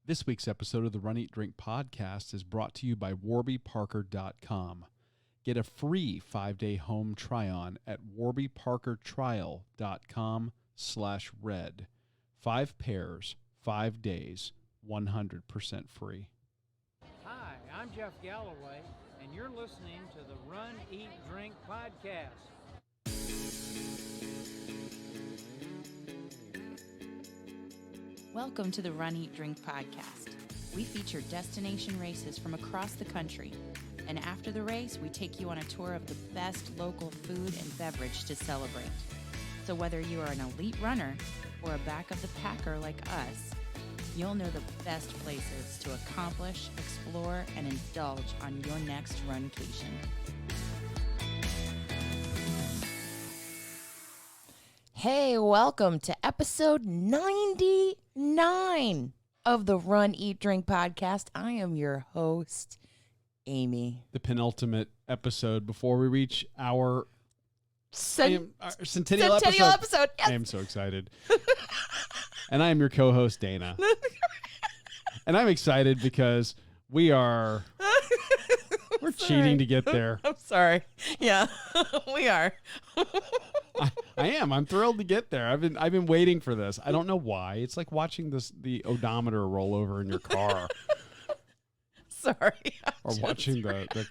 This week's episode of the Run, Eat, Drink podcast is brought to you by warbyparker.com. Get a free 5-day home try-on at warbyparkertrial.com/red. 5 pairs, 5 days, 100% free. Hi, I'm Jeff Galloway, and you're listening to the Run, Eat, Drink podcast. Welcome to the Run, Eat, Drink podcast. We feature destination races from across the country. And after the race, we take you on a tour of the best local food and beverage to celebrate. So whether you are an elite runner or a back of the packer like us, you'll know the best places to accomplish, explore, and indulge on your next runcation. Hey, welcome to episode 99 of the Run, Eat, Drink podcast. I am your host, Amy. The penultimate episode before we reach our centennial episode. Yes. I am so excited. And I am your co-host, Dana. And I'm excited because we're cheating to get there. I'm sorry. Yeah, we are. I am. I'm thrilled to get there. I've been waiting for this. I don't know why. It's like watching the odometer roll over in your car. Sorry. Or watching the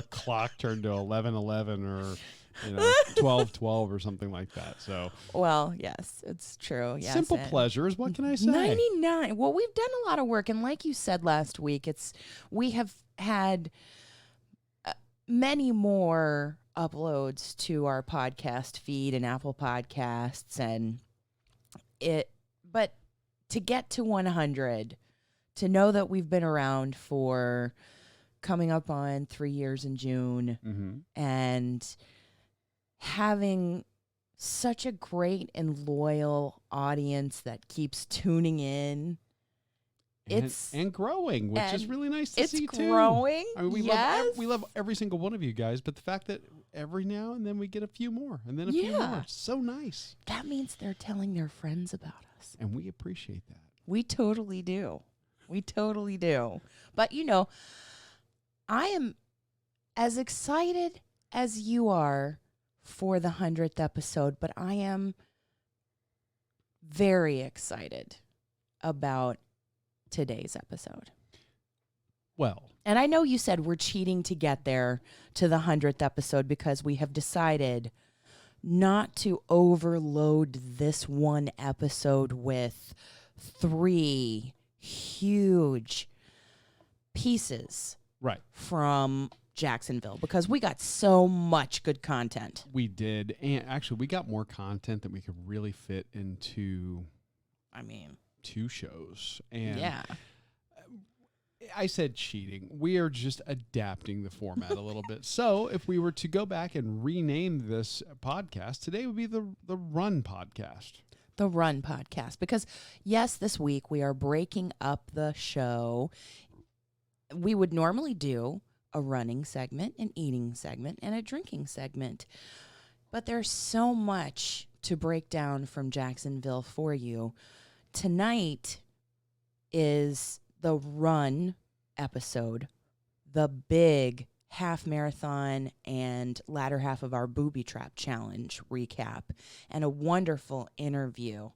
clock turn to 11:11 or 12:12 or something like that. So well, yes, it's true. Yes, simple pleasures. What can I say? 99. Well, we've done a lot of work, and like you said last week, we have had many more uploads to our podcast feed and Apple Podcasts, but to get to 100, to know that we've been around for coming up on 3 years in June, and having such a great and loyal audience that keeps tuning in. And growing, which is really nice to see too. It's growing. I mean, yes. we love every single one of you guys, but the fact that every now and then we get a few more, and then a few more, it's so nice. That means they're telling their friends about us, and we appreciate that. We totally do. We totally do. But I am as excited as you are for the 100th episode, but I am very excited about today's episode. Well, and I know you said we're cheating to get there to the 100th episode because we have decided not to overload this one episode with 3 huge pieces from Jacksonville, because we got so much good content. We did. And actually, we got more content than we could really fit into 2 shows. And I said cheating. We are just adapting the format a little bit. So if we were to go back and rename this podcast, today would be the Run Podcast. The Run Podcast. Because, yes, this week we are breaking up the show. We would normally do a running segment, an eating segment, and a drinking segment. But there's so much to break down from Jacksonville for you. Tonight is the Run episode, the big half marathon and latter half of our booby trap challenge recap, and a wonderful interview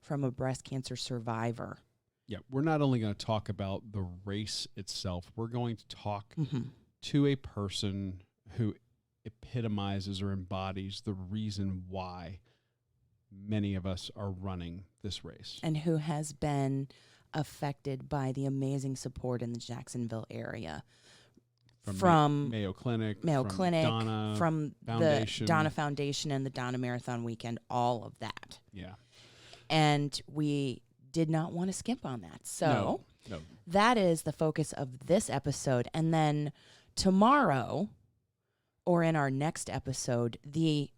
from a breast cancer survivor. Yeah, we're not only going to talk about the race itself, we're going to talk to a person who epitomizes or embodies the reason why many of us are running this race. And who has been affected by the amazing support in the Jacksonville area. From Mayo Clinic, Donna Foundation. The Donna Foundation and the Donna Marathon Weekend, all of that. Yeah. And we did not want to skimp on that. So no. That is the focus of this episode. And then tomorrow, or in our next episode, the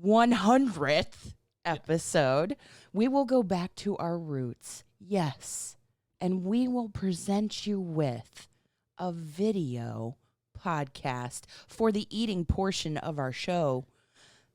100th episode, we will go back to our roots. Yes. And we will present you with a video podcast for the eating portion of our show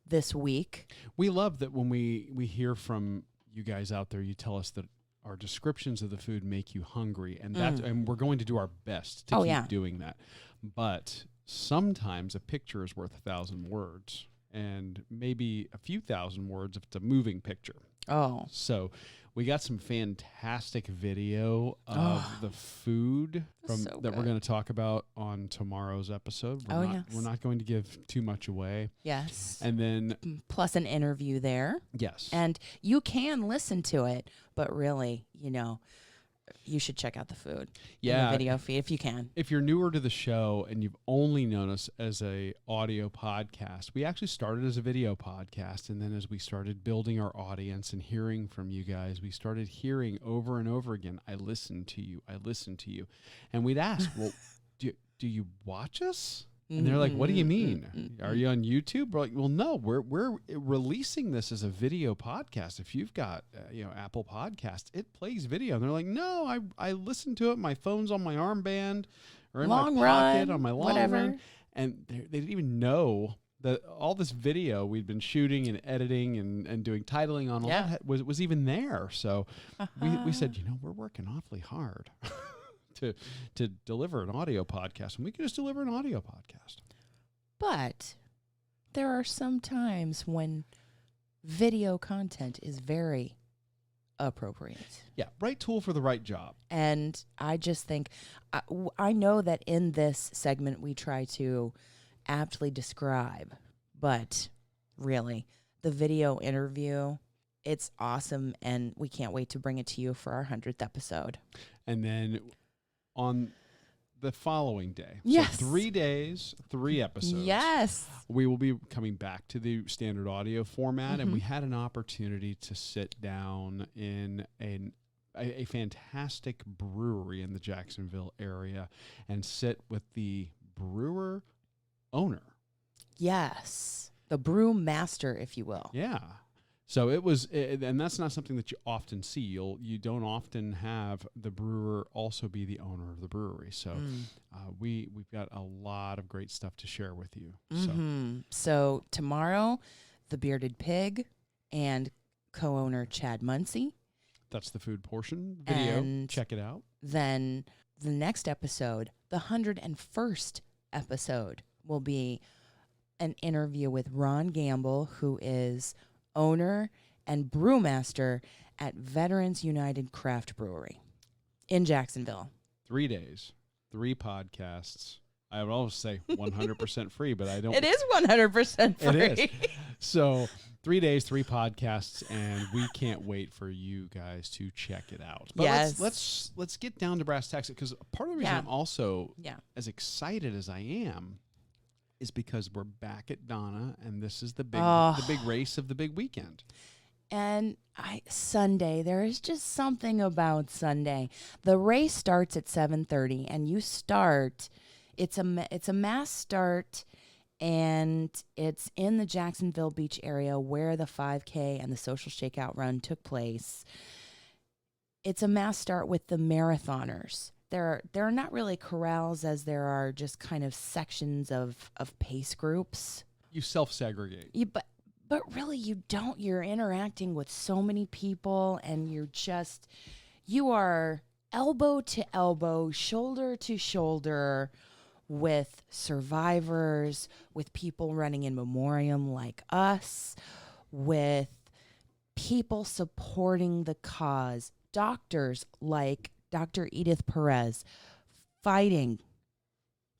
this week. We love that when we hear from you guys out there, you tell us that our descriptions of the food make you hungry, and and we're going to do our best to keep doing that. But sometimes a picture is worth 1,000 words, and maybe a few thousand words if it's a moving picture. Oh. So we got some fantastic video of the food that we're going to talk about on tomorrow's episode. We're not going to give too much away. Yes. And then plus an interview there. Yes. And you can listen to it, but really, you should check out the food. Yeah. In the video feed if you can. If you're newer to the show and you've only known us as a audio podcast, we actually started as a video podcast. And then as we started building our audience and hearing from you guys, we started hearing over and over again, I listen to you. I listen to you. And we'd ask, well, do you watch us? And they're like, what do you mean? Are you on YouTube? We're like, well, no, we're releasing this as a video podcast. If you've got, Apple Podcasts, it plays video. And they're like, no, I listen to it. My phone's on my armband or in my pocket on my long run. And they didn't even know that all this video we'd been shooting and editing and doing titling on all that was even there. So we said, we're working awfully hard. To deliver an audio podcast, and we can just deliver an audio podcast. But there are some times when video content is very appropriate. Yeah, right tool for the right job. And I just think, I know that in this segment we try to aptly describe, but really, the video interview, it's awesome, and we can't wait to bring it to you for our 100th episode. And then on the following day. Yes. So 3 days, 3 episodes. Yes. We will be coming back to the standard audio format, and we had an opportunity to sit down in a fantastic brewery in the Jacksonville area and sit with the brewer owner. Yes. The brew master, if you will. Yeah. So it was, and that's not something that you often see. You don't often have the brewer also be the owner of the brewery. So we've got a lot of great stuff to share with you. So tomorrow, the Bearded Pig and co-owner Chad Muncie. That's the food portion video. And check it out. Then the next episode, the 101st episode, will be an interview with Ron Gamble, who is owner and brewmaster at Veterans United Craft Brewery in Jacksonville. 3 days, 3 podcasts. I would always say 100% free, but I don't. It is 100% free. It is. So 3 days, 3 podcasts, and we can't wait for you guys to check it out. But let's get down to brass tacks, because part of the reason I'm also as excited as I am is because we're back at Donna, and this is the big race of the big weekend. And Sunday, there is just something about Sunday. The race starts at 7:30, and you start. It's a mass start, and it's in the Jacksonville Beach area where the 5K and the Social Shakeout Run took place. It's a mass start with the marathoners. There are not really corrals, as there are just kind of sections of pace groups. You self-segregate. But really you don't. You're interacting with so many people, and you are elbow to elbow, shoulder to shoulder with survivors, with people running in memoriam like us, with people supporting the cause, doctors like Dr. Edith Perez fighting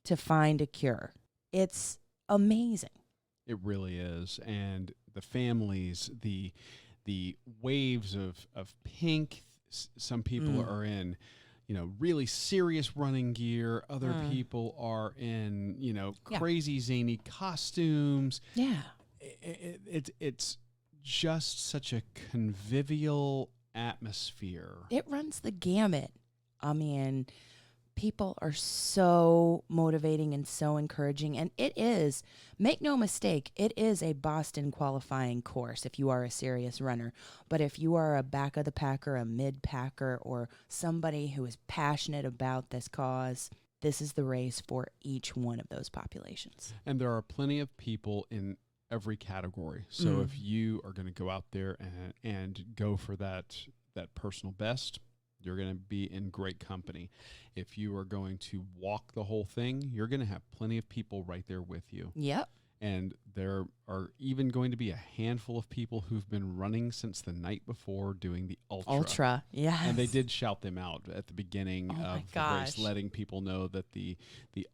to find a cure. It's amazing. It really is. And the families, the waves of pink, some people are in, really serious running gear. Other people are in, crazy zany costumes. Yeah. It's just such a convivial atmosphere. It runs the gamut. I mean, people are so motivating and so encouraging. And it is, make no mistake, it is a Boston qualifying course if you are a serious runner. But if you are a back of the packer, a mid packer, or somebody who is passionate about this cause, this is the race for each one of those populations. And there are plenty of people in every category. So if you are going to go out there and go for that that personal best, you're going to be in great company. If you are going to walk the whole thing, you're going to have plenty of people right there with you. Yep. And there are even going to be a handful of people who've been running since the night before doing the Ultra. Yeah. And they did shout them out at the beginning of the race, letting people know that the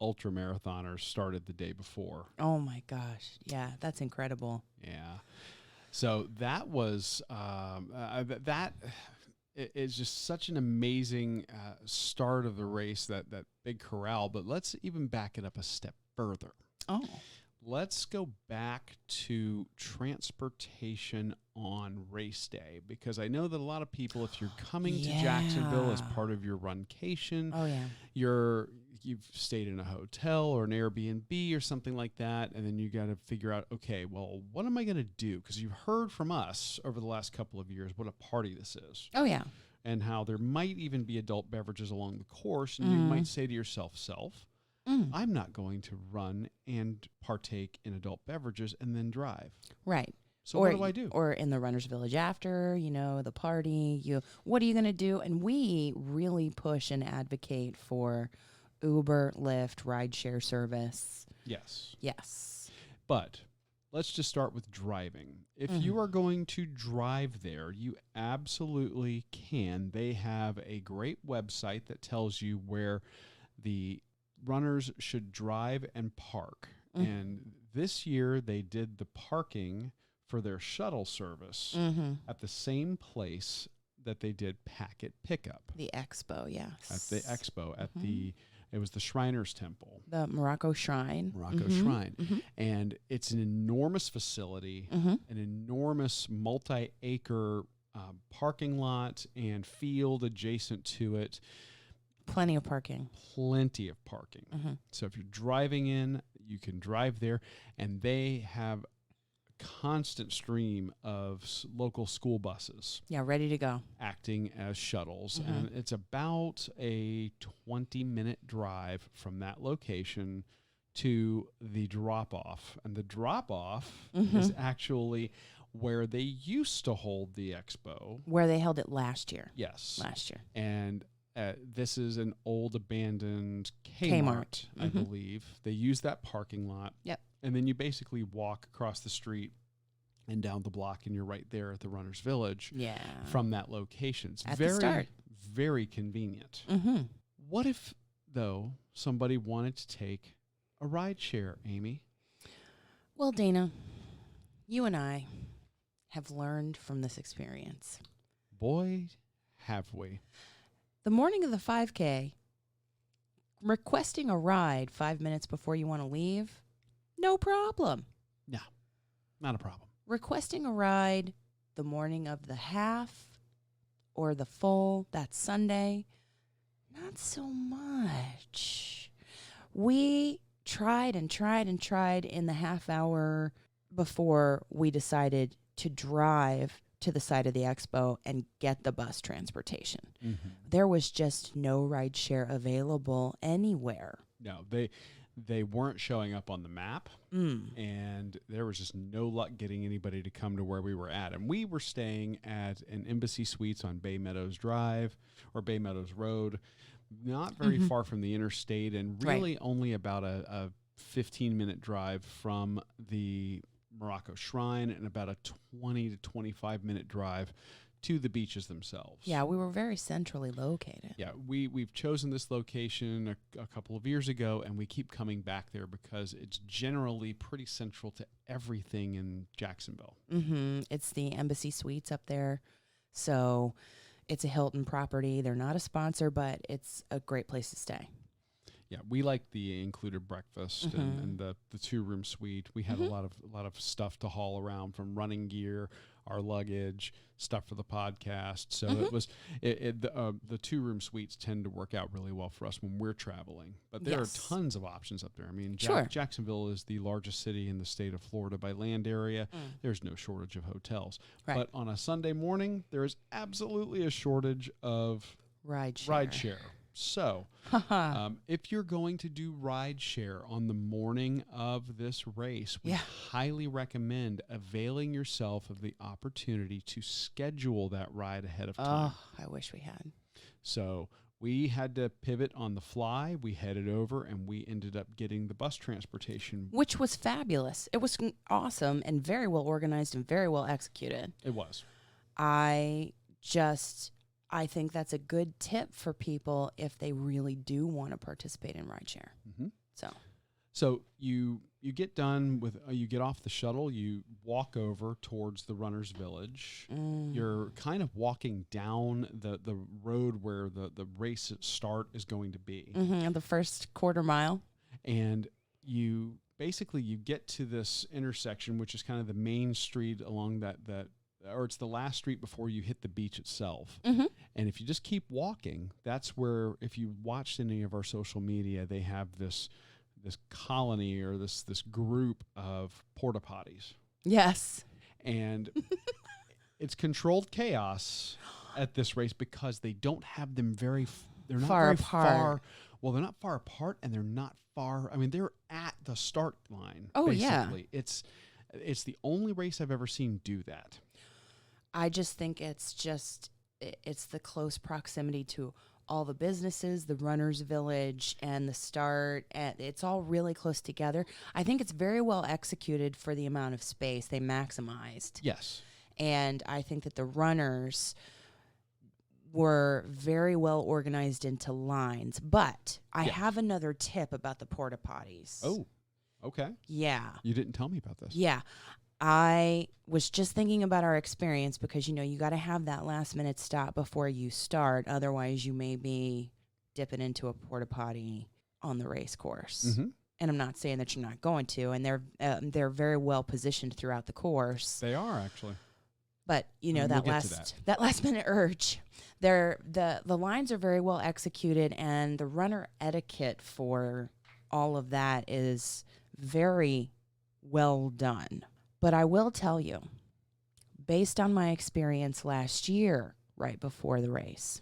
Ultra Marathoners started the day before. Oh, my gosh. Yeah, that's incredible. Yeah. So that was that is just such an amazing start of the race, that big corral. But let's even back it up a step further. Oh. Let's go back to transportation on race day, because I know that a lot of people, if you're coming to Jacksonville as part of your runcation, you've stayed in a hotel or an Airbnb or something like that, and then you got to figure out, okay, well, what am I going to do? Because you've heard from us over the last couple of years what a party this is. Oh, yeah. And how there might even be adult beverages along the course, and you might say to yourself, I'm not going to run and partake in adult beverages and then drive. Right. So what do I do? Or in the Runner's Village after, the party. What are you going to do? And we really push and advocate for Uber, Lyft, rideshare service. Yes. Yes. But let's just start with driving. If you are going to drive there, you absolutely can. They have a great website that tells you where the runners should drive and park. And this year they did the parking for their shuttle service at the same place that they did packet pickup. The expo, yes. At the expo, it was the Shriners Temple. The Morocco Shrine. Shrine. And it's an enormous facility, an enormous multi-acre parking lot and field adjacent to it. Plenty of parking. So if you're driving in, you can drive there, and they have a constant stream of local school buses. Yeah, ready to go. Acting as shuttles. And it's about a 20-minute drive from that location to the drop-off. And the drop-off is actually where they used to hold the expo. Where they held it last year. Yes. Last year. And this is an old abandoned Kmart, I believe. They use that parking lot. Yep. And then you basically walk across the street and down the block, and you're right there at the Runner's Village. Yeah. From that location. It's at very, the start. very convenient. What if, though, somebody wanted to take a ride share, Amy? Well, Dana, you and I have learned from this experience. Boy, have we. The morning of the 5K, requesting a ride 5 minutes before you want to leave, no problem. No, not a problem. Requesting a ride the morning of the half or the full, that Sunday, not so much. We tried and tried and tried in the half hour before we decided to drive to the side of the expo and get the bus transportation. There was just no ride share available anywhere. No, they weren't showing up on the map, and there was just no luck getting anybody to come to where we were at. And we were staying at an Embassy Suites on Bay Meadows Drive or Bay Meadows Road, not very far from the interstate, and really only about a 15-minute drive from the Morocco Shrine, and about a 20 to 25-minute drive to the beaches themselves. Yeah, we were very centrally located. Yeah, we've chosen this location a couple of years ago, and we keep coming back there because it's generally pretty central to everything in Jacksonville. It's the Embassy Suites up there, so it's a Hilton property. They're not a sponsor, but it's a great place to stay. Yeah, we like the included breakfast and the 2-room suite. We had a lot of stuff to haul around, from running gear, our luggage, stuff for the podcast. So it was the 2-room suites tend to work out really well for us when we're traveling. But there are tons of options up there. I mean, Jacksonville is the largest city in the state of Florida by land area. There's no shortage of hotels. Right. But on a Sunday morning, there is absolutely a shortage of ride share. So, if you're going to do ride share on the morning of this race, we highly recommend availing yourself of the opportunity to schedule that ride ahead of time. Oh, I wish we had. So we had to pivot on the fly. We headed over and we ended up getting the bus transportation. Which was fabulous. It was awesome and very well organized and very well executed. It was. I think that's a good tip for people if they really do want to participate in rideshare. Mm-hmm. So you get done with, you get off the shuttle, you walk over towards the runner's village. You're kind of walking down the road where the race start is going to be. Mm-hmm, the first quarter mile. And you get to this intersection, which is kind of the main street along that or it's the last street before you hit the beach itself. Mm-hmm. And if you just keep walking, that's where, if you watched any of our social media, they have this colony or this group of porta potties. Yes. And it's controlled chaos at this race because they don't have them they're not far very apart. far. Well, they're not far apart and they're not far. I mean, they're at the start line. Oh, basically. yeah. It's the only race I've ever seen do that. I just think it's the close proximity to all the businesses, the runner's village, and the start, and it's all really close together. I think it's very well executed for the amount of space they maximized. Yes. And I think that the runners were very well organized into lines. But I have another tip about the porta potties. Oh, okay. Yeah. You didn't tell me about this. Yeah. I was just thinking about our experience because, you got to have that last minute stop before you start. Otherwise, you may be dipping into a porta potty on the race course. Mm-hmm. And I'm not saying that you're not going to. And they're very well positioned throughout the course. They are, actually. But, that last minute urge, the lines are very well executed, and the runner etiquette for all of that is very well done. But I will tell you, based on my experience last year, right before the race,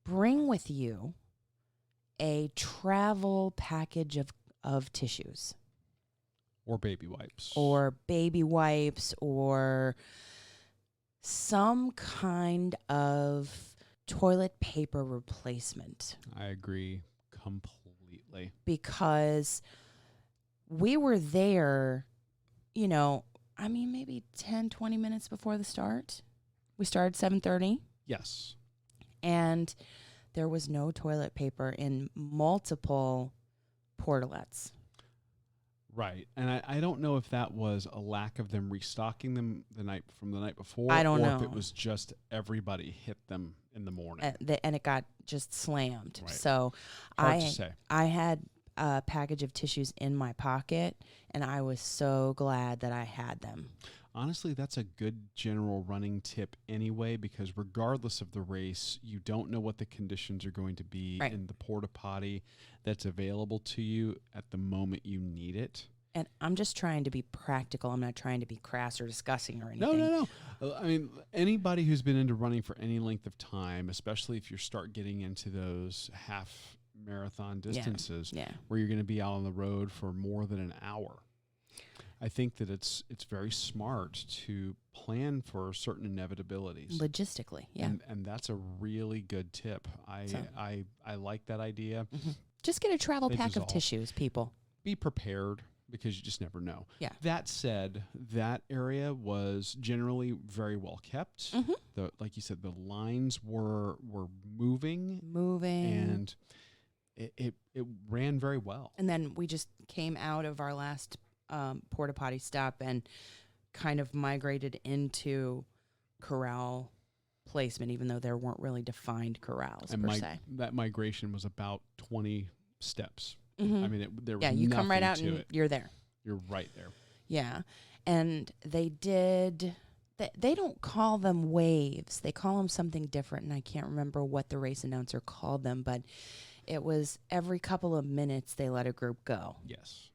bring with you a travel package of tissues. Or baby wipes. Or some kind of toilet paper replacement. I agree completely. Because we were there, maybe 10, 20 minutes before the start. We started 7:30. Yes. And there was no toilet paper in multiple portalets. Right. And I don't know if that was a lack of them restocking them the night before. I don't know. If it was just everybody hit them in the morning. And it got just slammed. Right. So Hard to say. I had a package of tissues in my pocket, and I was so glad that I had them. Honestly, that's a good general running tip anyway, because regardless of the race, you don't know what the conditions are going to be in the porta potty that's available to you at the moment you need it. And I'm just trying to be practical. I'm not trying to be crass or discussing or anything. No. I mean, anybody who's been into running for any length of time, especially if you start getting into those half marathon distances where you're going to be out on the road for more than an hour, I think that it's very smart to plan for certain inevitabilities logistically. Yeah. And that's a really good tip. I like that idea. Mm-hmm. Just get a travel pack of tissues, people. Be prepared, because you just never know. Yeah. That said, that area was generally very well kept. Mm-hmm. Like you said, the lines were moving, and it ran very well. And then we just came out of our last porta potty stop and kind of migrated into corral placement, even though there weren't really defined corrals per se. That migration was about 20 steps. Mm-hmm. I mean, there was you come right out and you're there. You're right there. Yeah. And they don't call them waves. They call them something different, and I can't remember what the race announcer called them, but it was every couple of minutes they let a group go. Yes.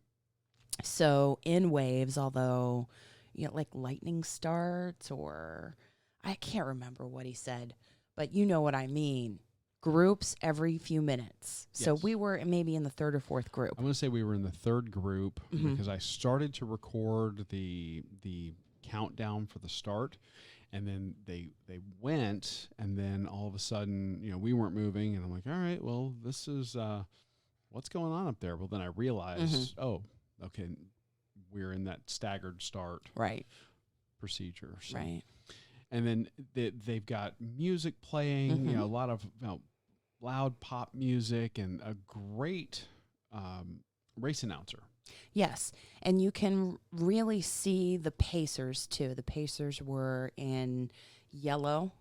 So in waves, although, like lightning starts, or I can't remember what he said, but you know what I mean. groups every few minutes. So Yes. we were maybe in the third or fourth group. I'm going to say we were in the third group Mhm. because I started to record the countdown for the start, and then they went, and then all of a sudden, we weren't moving, and I'm like, all right, well, this is what's going on up there? Well, then I realized, oh, okay, we're in that staggered start Right. procedure. So. Right. And then they've got music playing, a lot of loud pop music, and a great race announcer. Yes. And you can really see the pacers too. The pacers were in yellow,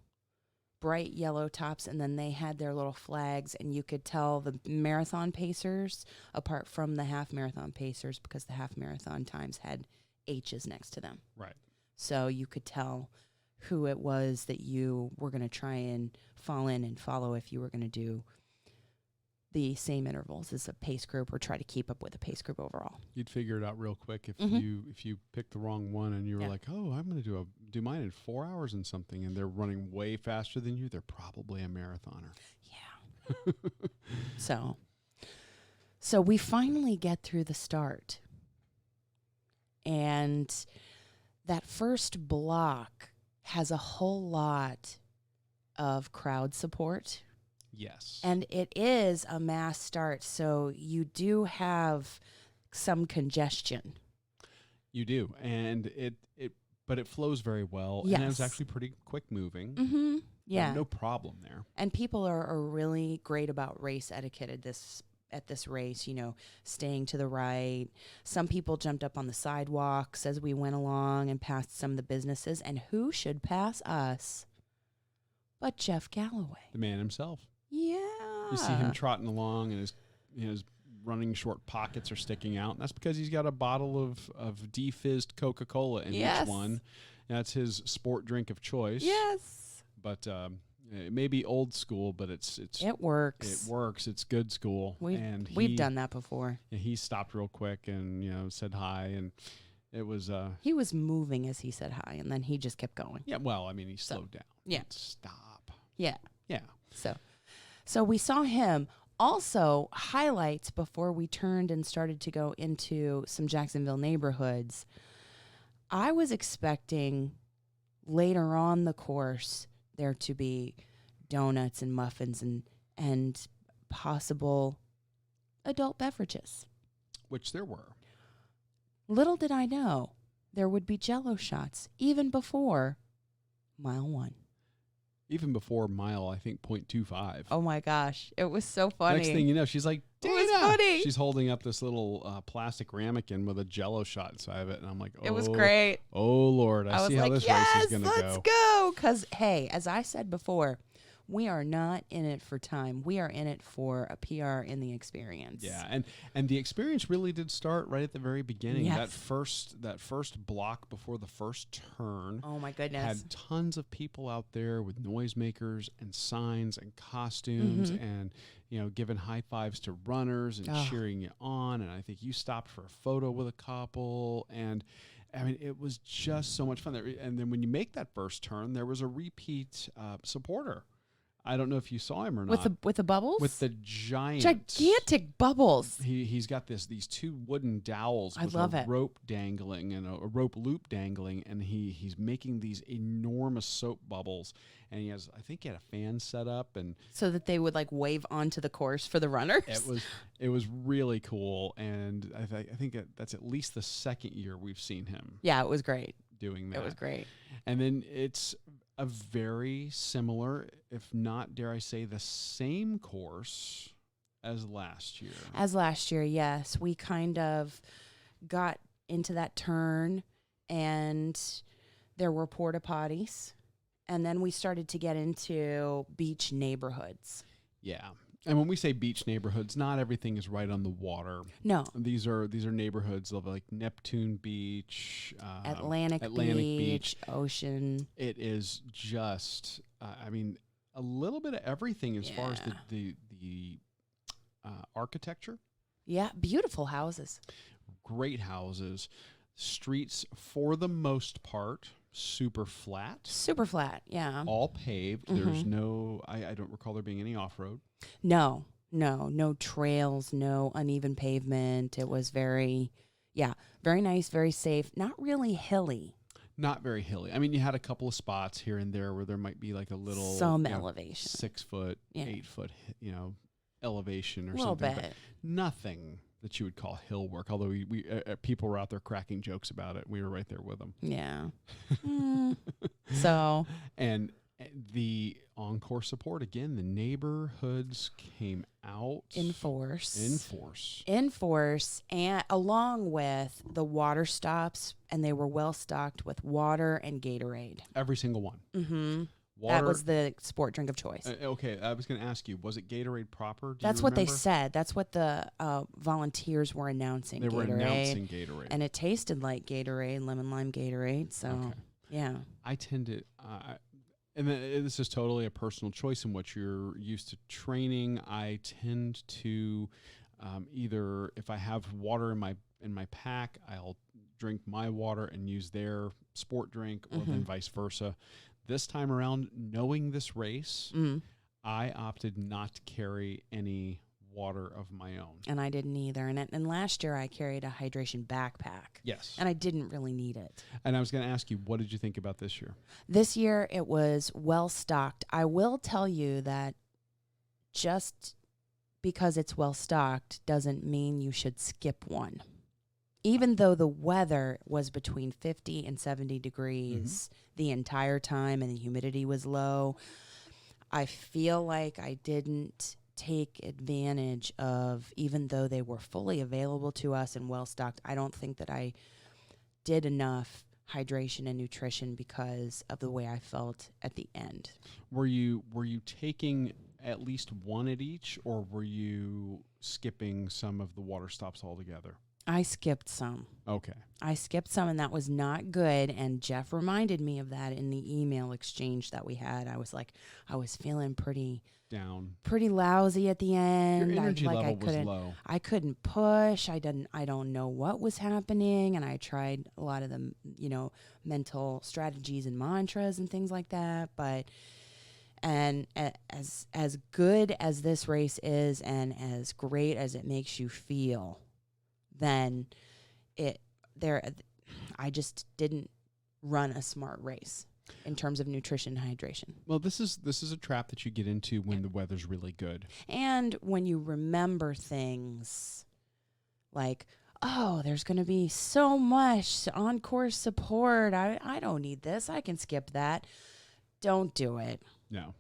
bright yellow tops, and then they had their little flags, and you could tell the marathon pacers apart from the half marathon pacers because the half marathon times had H's next to them. Right. So you could tell who it was that you were going to try and fall in and follow if you were going to do the same intervals as a pace group or try to keep up with the pace group overall. You'd figure it out real quick if Mhm. you picked the wrong one and you were like, oh, I'm going to do mine in 4 hours and something, and they're running way faster than you. They're probably a marathoner. Yeah. So we finally get through the start. And that first block has a whole lot of crowd support. Yes. And it is a mass start, so you do have some congestion. You do, and but it flows very well, and it's Yes. actually pretty quick moving. Mm-hmm. Yeah. No problem there. And people are really great about race etiquette at this race, staying to the right. Some people jumped up on the sidewalks as we went along and passed some of the businesses, and who should pass us but Jeff Galloway? The man himself. Yeah. You see him trotting along, and his running short pockets are sticking out. And that's because he's got a bottle of de-fizzed Coca-Cola in Yes. each one. That's his sport drink of choice. Yes. But it may be old school, but it works. It works. It's good school. We've done that before. He stopped real quick and said hi, and it was. He was moving as he said hi, and then he just kept going. Yeah. Well, I mean, he slowed down. Yeah. Stop. Yeah. Yeah. So we saw him. Also, highlights before we turned and started to go into some Jacksonville neighborhoods. I was expecting later on the course there to be donuts and muffins and possible adult beverages. Which there were. Little did I know there would be Jell-O shots even before mile 1. Even before mile, I think, 0.25. Oh my gosh, it was so funny. Next thing you know, she's like, It Dana! was funny. She's holding up this little plastic ramekin with a Jell-O shot inside of it, and I'm like, oh, It was great. Oh Lord, I see was how like, this yes, race is going to let's go. go. Because, hey, as I said before, we are not in it for time. We are in it for a PR in the experience. Yeah, and the experience really did start right at the very beginning. Yes. That first block before the first turn. Oh my goodness. Had tons of people out there with noisemakers and signs and costumes and giving high fives to runners and cheering you on. And I think you stopped for a photo with a couple, and I mean, it was just so much fun. And then when you make that first turn, there was a repeat supporter. I don't know if you saw him or not. With the bubbles? With the gigantic bubbles. He's got these two wooden dowels with a rope dangling and a rope loop dangling, and he's making these enormous soap bubbles. And I think he had a fan set up, and so that they would like wave onto the course for the runners. It was really cool, and I think that's at least the second year we've seen him. Yeah, it was great. Doing that. It was great. And then it's a very similar, if not, dare I say, the same course as last year. Yes. We kind of got into that turn, and there were porta potties, and then we started to get into beach neighborhoods. Yeah. And when we say beach neighborhoods, not everything is right on the water. No. These are neighborhoods of like Neptune Beach, Atlantic Beach, Ocean. It is just, a little bit of everything as far as the architecture. Yeah, beautiful houses. Great houses. Streets, for the most part, super flat. Super flat, yeah. All paved. There's no, I don't recall there being any off-road. No trails, no uneven pavement. It was very nice, very safe. Not really hilly. Not very hilly. I mean, you had a couple of spots here and there where there might be like a little elevation, 6 foot, 8 foot, elevation or a little something. bit. But nothing that you would call hill work. Although we people were out there cracking jokes about it. We were right there with them. Yeah. So. And the encore support again. The neighborhoods came out in force, and along with the water stops, and they were well stocked with water and Gatorade. Every single one. Mm-hmm. That was the sport drink of choice. Okay, I was going to ask you, was it Gatorade proper? That's what they said. That's what the volunteers were announcing. They were announcing Gatorade. And it tasted like Gatorade, lemon lime Gatorade. So, yeah. I tend to, and this is totally a personal choice in what you're used to training. I tend to either, if I have water in my pack, I'll drink my water and use their sport drink, or then vice versa. This time around, knowing this race, I opted not to carry any water of my own. And I didn't either. And last year I carried a hydration backpack. Yes. And I didn't really need it. And I was going to ask you, what did you think about this year? This year it was well stocked. I will tell you that just because it's well stocked doesn't mean you should skip one. Even though the weather was between 50 and 70 degrees the entire time and the humidity was low, I feel like I didn't take advantage of, even though they were fully available to us and well stocked, I don't think that I did enough hydration and nutrition because of the way I felt at the end. Were you taking at least one at each, or were you skipping some of the water stops altogether? I skipped some. Okay. I skipped some, and that was not good. And Jeff reminded me of that in the email exchange that we had. I was feeling pretty down, pretty lousy at the end. Your energy level was low. I couldn't push. I don't know what was happening. And I tried a lot of the, mental strategies and mantras and things like that. And as good as this race is, and as great as it makes you feel, then I just didn't run a smart race in terms of nutrition and hydration. Well, this is a trap that you get into when the weather's really good. And when you remember things like, oh, there's going to be so much on-course support. I don't need this. I can skip that. Don't do it. No.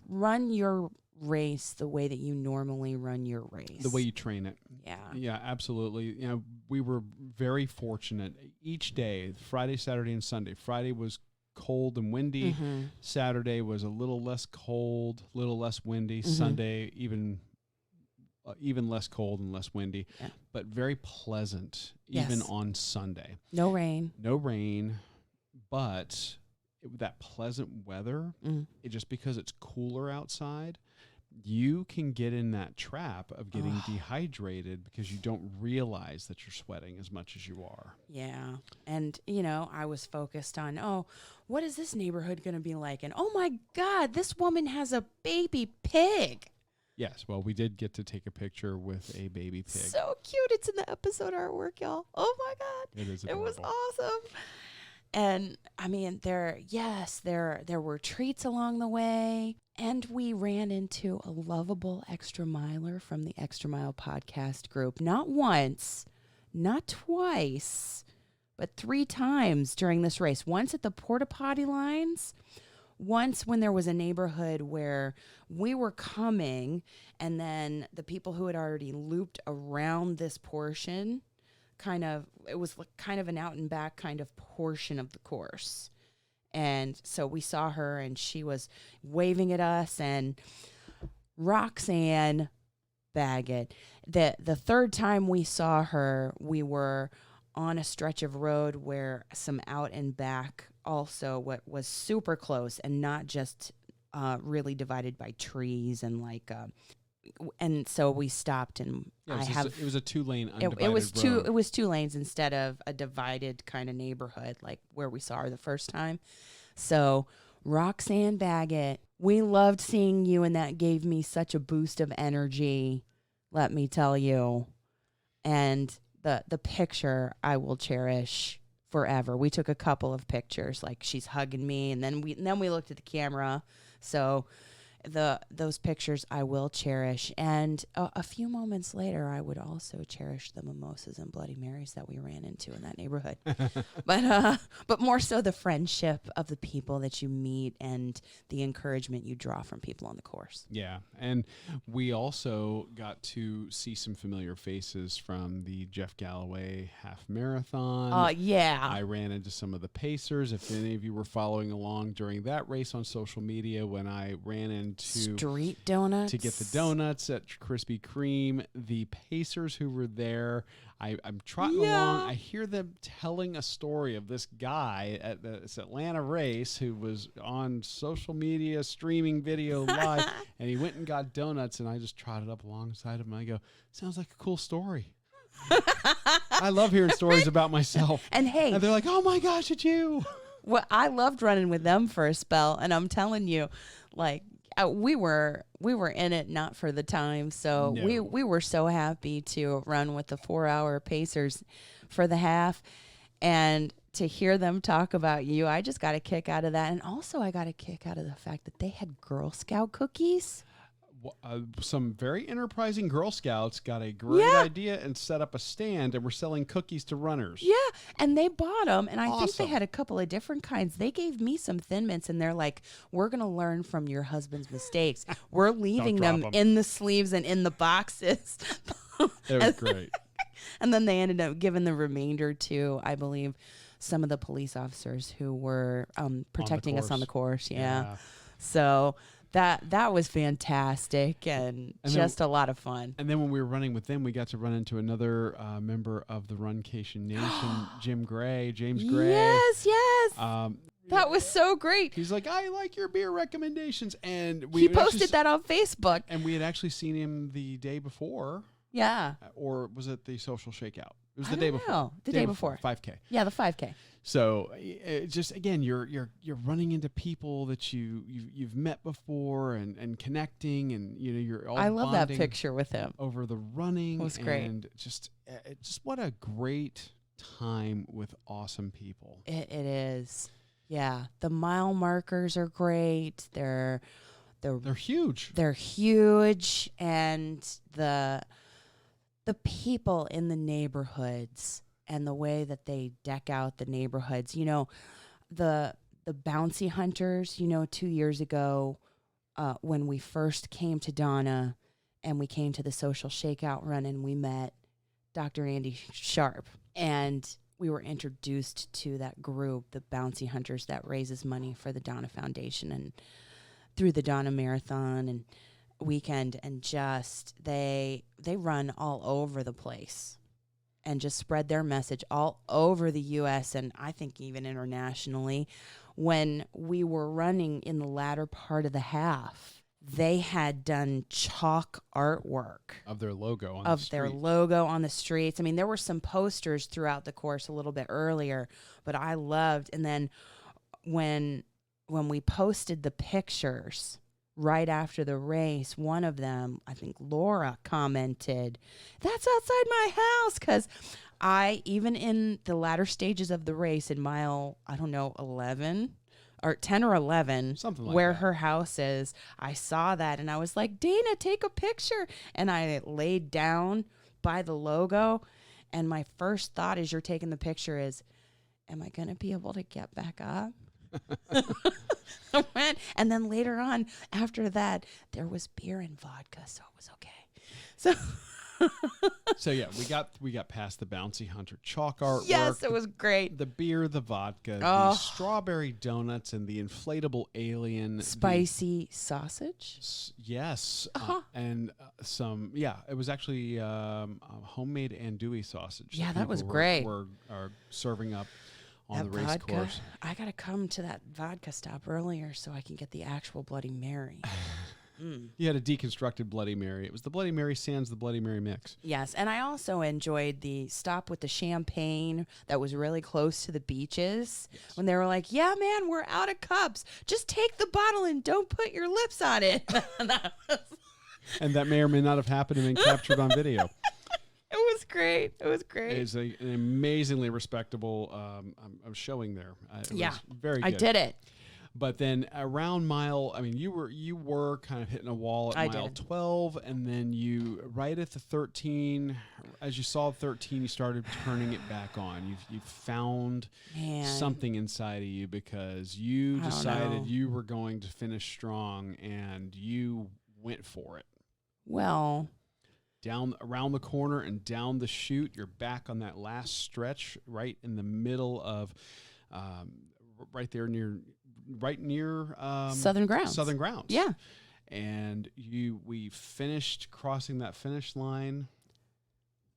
Run your race the way that you normally run your race. The way you train it. Yeah. Yeah, absolutely. We were very fortunate. Each day, Friday, Saturday, and Sunday. Friday was cold and windy. Saturday was a little less cold, a little less windy. Sunday, even less cold and less windy, but very pleasant, even on Sunday. No rain. But that pleasant weather, just because it's cooler outside, you can get in that trap of getting dehydrated because you don't realize that you're sweating as much as you are. Yeah. And, I was focused on, what is this neighborhood going to be like? And, oh, my God, this woman has a baby pig. Yes. Well, we did get to take a picture with a baby pig. So cute. It's in the episode artwork, y'all. Oh, my God. It is adorable. It was awesome. And I mean, there were treats along the way, and we ran into a lovable extra miler from the Extra Mile podcast group. Not once, not twice, but 3 times during this race. Once at the porta potty lines, once when there was a neighborhood where we were coming, and then the people who had already looped around this portion, it was kind of an out and back kind of portion of the course. And so we saw her, and she was waving at us, and Roxanne Baggett, the 3rd time we saw her, we were on a stretch of road where some out and back also what was super close, and not just really divided by trees and and so we stopped, and it was a 2-lane undivided it was road. It was 2 lanes instead of a divided kind of neighborhood like where we saw her the first time. So Roxanne Baggett, we loved seeing you, and that gave me such a boost of energy, let me tell you. And the picture I will cherish forever. We took a couple of pictures, like she's hugging me, and then we looked at the camera. So those pictures I will cherish. And a few moments later, I would also cherish the mimosas and Bloody Marys that we ran into in that neighborhood. But more so the friendship of the people that you meet and the encouragement you draw from people on the course. Yeah, and we also got to see some familiar faces from the Jeff Galloway half marathon. Yeah. I ran into some of the pacers. If any of you were following along during that race on social media, when I ran into street donuts to get the donuts at Krispy Kreme, the pacers who were there, I'm trotting along. I hear them telling a story of this guy at this Atlanta race who was on social media streaming video live, and he went and got donuts, and I just trotted up alongside him, and I go, sounds like a cool story. I love hearing stories about myself. And hey, and they're like, oh my gosh, it's you. Well, I loved running with them for a spell, and I'm telling you, like, we were in it not for the time, so No. we were so happy to run with the 4-hour pacers for the half, and to hear them talk about you, I just got a kick out of that. And also I got a kick out of the fact that they had Girl Scout cookies. Some very enterprising Girl Scouts got a great idea and set up a stand, and were selling cookies to runners. Yeah, and they bought them, and I think Awesome. they had a couple of different kinds. They gave me some Thin Mints, and they're like, we're going to learn from your husband's mistakes. We're leaving them in the sleeves and in the boxes. It was great. And then they ended up giving the remainder to, I believe, some of the police officers who were protecting us on the course. Yeah. So that was fantastic and just a lot of fun. And then when we were running with them, we got to run into another member of the Runcation Nation, James Gray. Yes. That was so great. He's like, I like your beer recommendations. And he posted that on Facebook. And we had actually seen him the day before. Yeah. Or was it the social shakeout? It was the day before. The day before. 5K. Yeah, the 5K. So just again, you're running into people that you've met before and connecting, and you're all. I love that picture with him over the running. It was great. And just what a great time with awesome people. It is. Yeah, the mile markers are great. They're huge. They're huge, and the people in the neighborhoods and the way that they deck out the neighborhoods. The bouncy hunters, 2 years ago, when we first came to Donna and we came to the social shakeout run, and we met Dr. Andy Sharp, and we were introduced to that group, the Bouncy Hunters, that raises money for the Donna Foundation and through the Donna Marathon and Weekend, and just they run all over the place and just spread their message all over the U.S. and I think even internationally. When we were running in the latter part of the half, they had done chalk artwork of their logo on the streets. I mean, there were some posters throughout the course a little bit earlier, but I loved. And then when we posted the pictures right after the race, one of them, I think Laura, commented, "That's outside my house," because even in the latter stages of the race, in mile, 11 or 10 or 11, something like where that, her house is, I saw that and I was like, "Dana, take a picture." And I laid down by the logo, and my first thought as you're taking the picture is, am I going to be able to get back up? And then later on, after that, there was beer and vodka, so it was okay. So yeah, we got past the Bouncy Hunter chalk artwork. Yes, it was great. The beer, the vodka, the strawberry donates, and the inflatable alien. Spicy sausage? Yes. And some, it was actually homemade andouille sausage. Yeah, that was great. Are serving up on that the race vodka, course. I got to come to that vodka stop earlier so I can get the actual Bloody Mary. You had a deconstructed Bloody Mary. It was the Bloody Mary sans the Bloody Mary mix. Yes, and I also enjoyed the stop with the champagne that was really close to the beaches when they were like, yeah, man, we're out of cups. Just take the bottle and don't put your lips on it. And that may or may not have happened and been captured on video. It was great. It was great. It's an amazingly respectable I'm showing there. It was very good. I did it. But then around mile, I mean, you were kind of hitting a wall at mile 12, and then you right at the 13, as you saw 13, you started turning it back on. You found something inside of you because you decided you were going to finish strong, and you went for it. Well, down around the corner and down the chute, you're back on that last stretch, right in the middle of, right near Southern Grounds. Southern Grounds. Yeah. And we finished crossing that finish line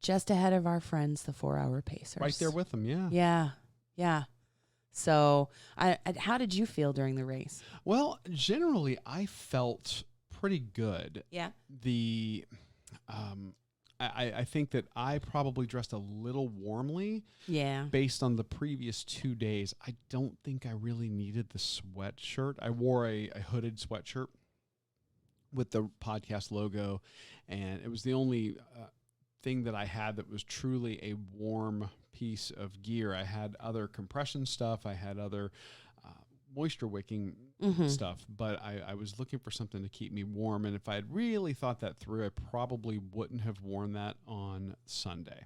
just ahead of our friends, the 4-Hour Pacers. Right there with them, yeah. Yeah. Yeah. So, how did you feel during the race? Well, generally, I felt pretty good. Yeah. I think that I probably dressed a little warmly. Yeah. Based on the previous 2 days, I don't think I really needed the sweatshirt. I wore a hooded sweatshirt with the podcast logo, and it was the only thing that I had that was truly a warm piece of gear. I had other compression stuff. I had other moisture wicking stuff, but I was looking for something to keep me warm. And if I had really thought that through, I probably wouldn't have worn that on Sunday.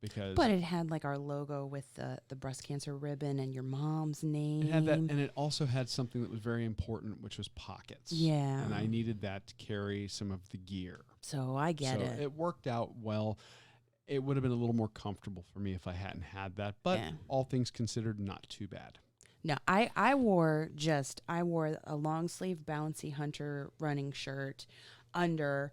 But it had like our logo with the breast cancer ribbon and your mom's name. It had that, and it also had something that was very important, which was pockets. Yeah. And I needed that to carry some of the gear. So I get it. It worked out well. It would have been a little more comfortable for me if I hadn't had that, but all things considered, not too bad. No, I wore a long sleeve bouncy hunter running shirt under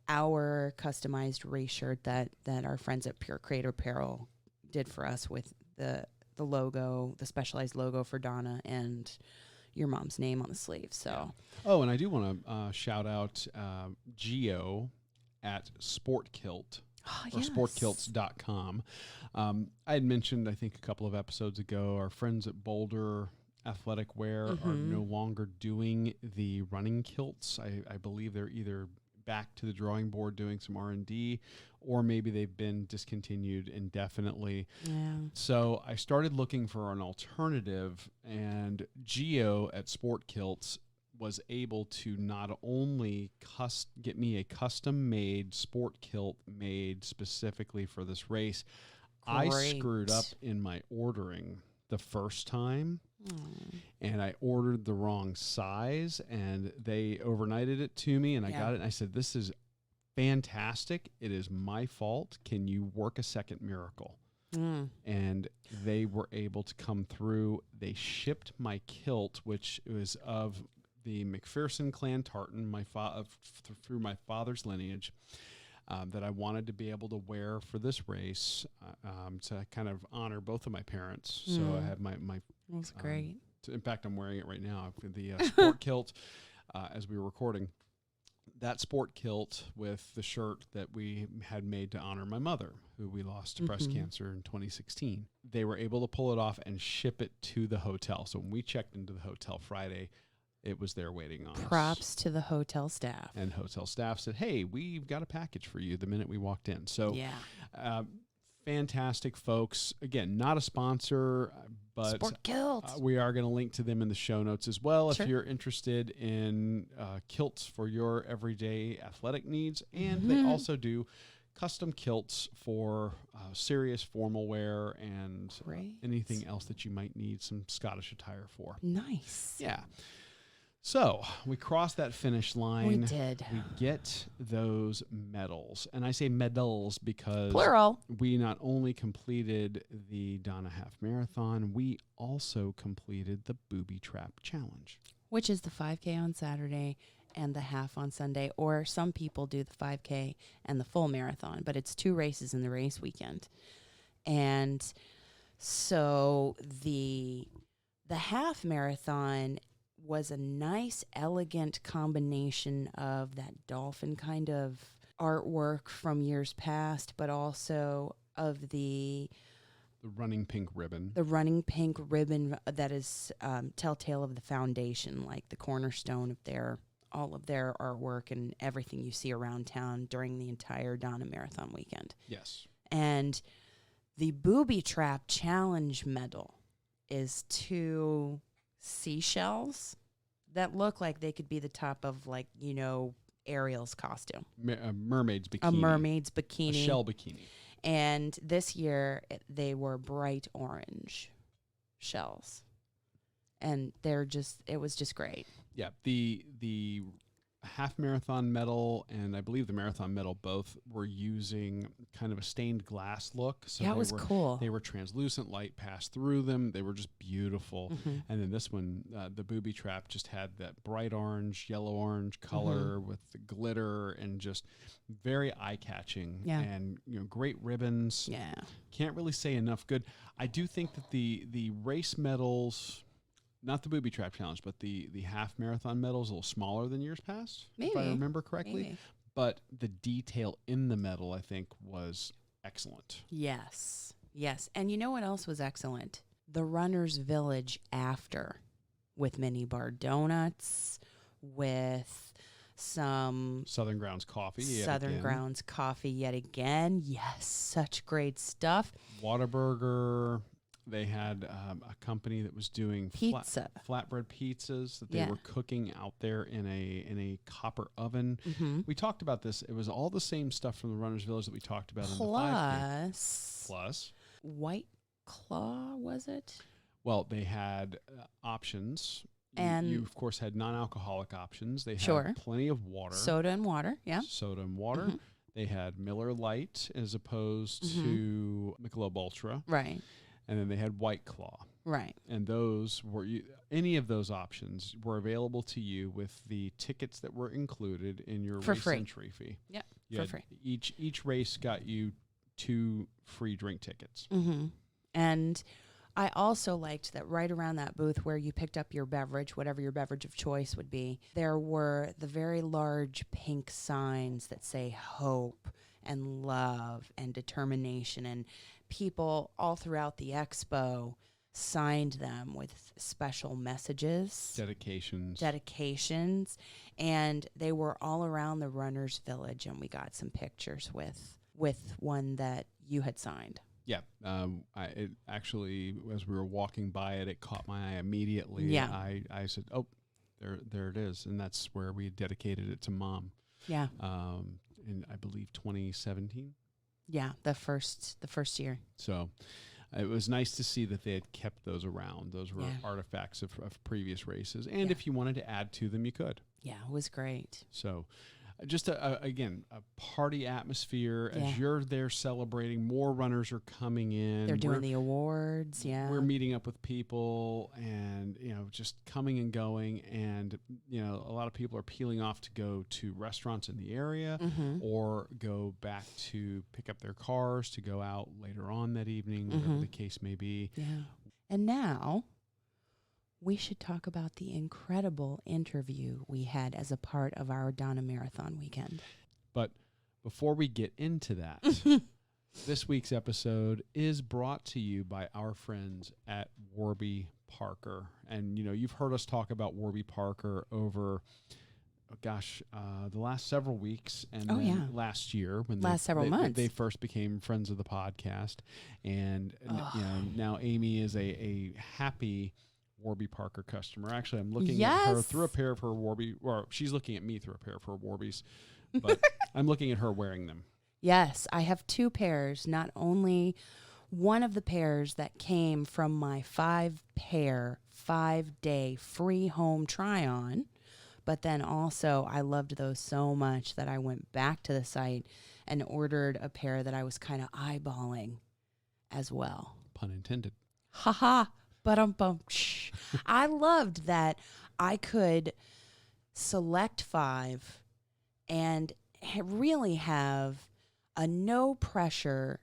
our customized race shirt that our friends at Pure Crate Apparel did for us with the logo, the specialized logo for Donna and your mom's name on the sleeve. So Oh, and I do want to shout out Geo at Sport Kilt. Or sportkilts.com. I had mentioned, I think a couple of episodes ago, our friends at Boulder Athletic Wear are no longer doing the running kilts. I believe they're either back to the drawing board doing some R&D, or maybe they've been discontinued indefinitely. Yeah. So I started looking for an alternative, and Geo at Sport Kilts was able to not only get me a custom-made sport kilt made specifically for this race. Great. I screwed up in my ordering the first time, and I ordered the wrong size, and they overnighted it to me, and I got it, and I said, this is fantastic. It is my fault. Can you work a second miracle? And they were able to come through. They shipped my kilt, which was of the McPherson clan tartan, through my father's lineage, that I wanted to be able to wear for this race, to kind of honor both of my parents. So I had my that's great. In fact, I'm wearing it right now. The sport kilt, as we were recording, that sport kilt with the shirt that we had made to honor my mother, who we lost to breast cancer in 2016. They were able to pull it off and ship it to the hotel. So when we checked into the hotel Friday, it was there waiting on us. Props to the hotel staff. And hotel staff said, hey, we've got a package for you the minute we walked in. So fantastic folks. Again, not a sponsor, but Sport Kilt. We are going to link to them in the show notes as well if you're interested in kilts for your everyday athletic needs. And they also do custom kilts for serious formal wear and anything else that you might need some Scottish attire for. Nice. Yeah. So we crossed that finish line. We did. We get those medals. And I say medals because plural. We not only completed the Donna Half Marathon, we also completed the Booby Trap Challenge. Which is the 5K on Saturday and the half on Sunday. Or some people do the 5K and the full marathon. But it's 2 races in the race weekend. And so the half marathon was a nice, elegant combination of that dolphin kind of artwork from years past, but also of the running pink ribbon. The running pink ribbon that is telltale of the foundation, like the cornerstone of all of their artwork and everything you see around town during the entire Donna Marathon Weekend. Yes. And the Booby Trap Challenge medal is 2 seashells that look like they could be the top of, like, Ariel's costume. A mermaid's bikini. A mermaid's bikini. A shell bikini. And this year, they were bright orange shells. And it was just great. Yeah, the half marathon medal and I believe the marathon medal both were using kind of a stained glass look. So yeah, it was cool. They were translucent, light passed through them. They were just beautiful. Mm-hmm. And then this one, the Booby Trap, just had that bright orange, yellow-orange color with the glitter and just very eye-catching. Yeah. And great ribbons. Yeah. Can't really say enough good. I do think that the race medals, not the Booby Trap Challenge, but the half marathon medal is a little smaller than years past, if I remember correctly. Maybe. But the detail in the medal, I think, was excellent. Yes. Yes. And you know what else was excellent? The Runner's Village after, with mini bar donuts, with some Southern Grounds coffee. Southern Grounds coffee yet again. Yes. Such great stuff. Whataburger. They had a company that was doing pizza, flatbread pizzas that they were cooking out there in a copper oven. Mm-hmm. We talked about this. It was all the same stuff from the Runner's Village that we talked about in the 5K. Plus White Claw, was it? Well, they had options. And you of course had non-alcoholic options. They had plenty of water, soda and water. Yeah, soda and water. Mm-hmm. They had Miller Lite as opposed to Michelob Ultra. Right. And then they had White Claw. Right. And those were any of those options were available to you with the tickets that were included in your race entry fee. Yep. For free. Each race got you 2 free drink tickets. Mm-hmm. And I also liked that right around that booth where you picked up your beverage, whatever your beverage of choice would be, there were the very large pink signs that say hope and love and determination, and people all throughout the expo signed them with special messages, dedications, and they were all around the Runner's Village, and we got some pictures with one that you had signed. Yeah, it actually, as we were walking by it, it caught my eye immediately. Yeah, I said, "Oh, there it is," and that's where we dedicated it to Mom. Yeah. In I believe 2017. Yeah, the first year. So it was nice to see that they had kept those around. Those were artifacts of previous races. And if you wanted to add to them, you could. Yeah, it was great. So just, again, a party atmosphere. As you're there celebrating, more runners are coming in. They're doing the awards, We're meeting up with people and, just coming and going. And, a lot of people are peeling off to go to restaurants in the area or go back to pick up their cars to go out later on that evening, whatever the case may be. Yeah. And now we should talk about the incredible interview we had as a part of our Donna Marathon Weekend. But before we get into that, this week's episode is brought to you by our friends at Warby Parker. And, you've heard us talk about Warby Parker over, the last several weeks and last year when several months they first became friends of the podcast. And, now Amy is a happy Warby Parker customer. Actually, I'm looking at her through a pair of her Warby, or she's looking at me through a pair of her Warbies, but I'm looking at her wearing them. Yes, I have 2 pairs, not only one of the pairs that came from my 5-pair, 5-day free home try-on, but then also I loved those so much that I went back to the site and ordered a pair that I was kind of eyeballing as well. Pun intended. Ha-ha. I loved that I could select 5 and really have a no-pressure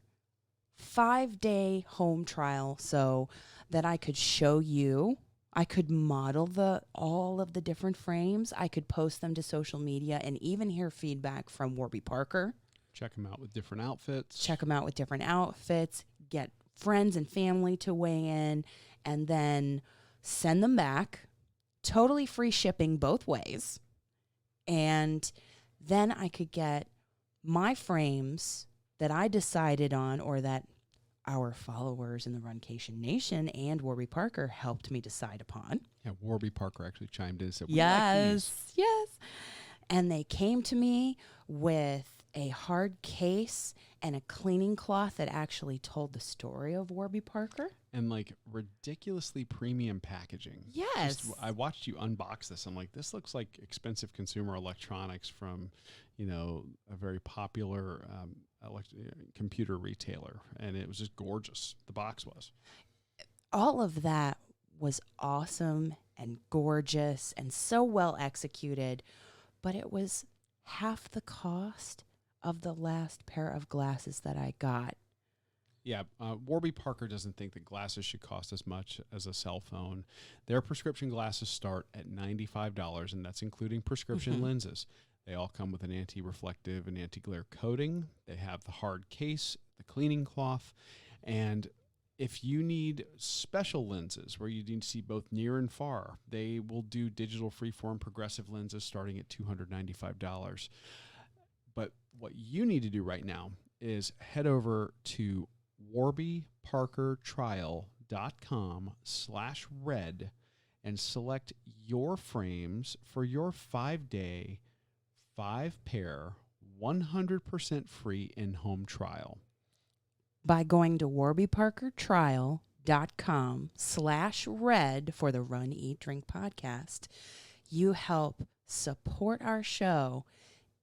5-day home trial so that I could show you I could model all of the different frames. I could post them to social media and even hear feedback from Warby Parker. Check them out with different outfits. Get friends and family to weigh in, and then send them back. Totally free shipping both ways. And then I could get my frames that I decided on, or that our followers in the Runcation Nation and Warby Parker helped me decide upon. Yeah, Warby Parker actually chimed in and said, yes. And they came to me with a hard case and a cleaning cloth that actually told the story of Warby Parker. And like ridiculously premium packaging. Yes. I watched you unbox this. I'm like, this looks like expensive consumer electronics from, a very popular computer retailer. And it was just gorgeous. The box was. All of that was awesome and gorgeous and so well executed, but it was half the cost of the last pair of glasses that I got. Yeah, Warby Parker doesn't think that glasses should cost as much as a cell phone. Their prescription glasses start at $95, and that's including prescription lenses. They all come with an anti-reflective and anti-glare coating. They have the hard case, the cleaning cloth, and if you need special lenses where you need to see both near and far, they will do digital freeform progressive lenses starting at $295. But what you need to do right now is head over to warbyparkertrial.com/red and select your frames for your 5-day, 5-pair, 100% free in-home trial. By going to warbyparkertrial.com/red for the Run, Eat, Drink podcast, you help support our show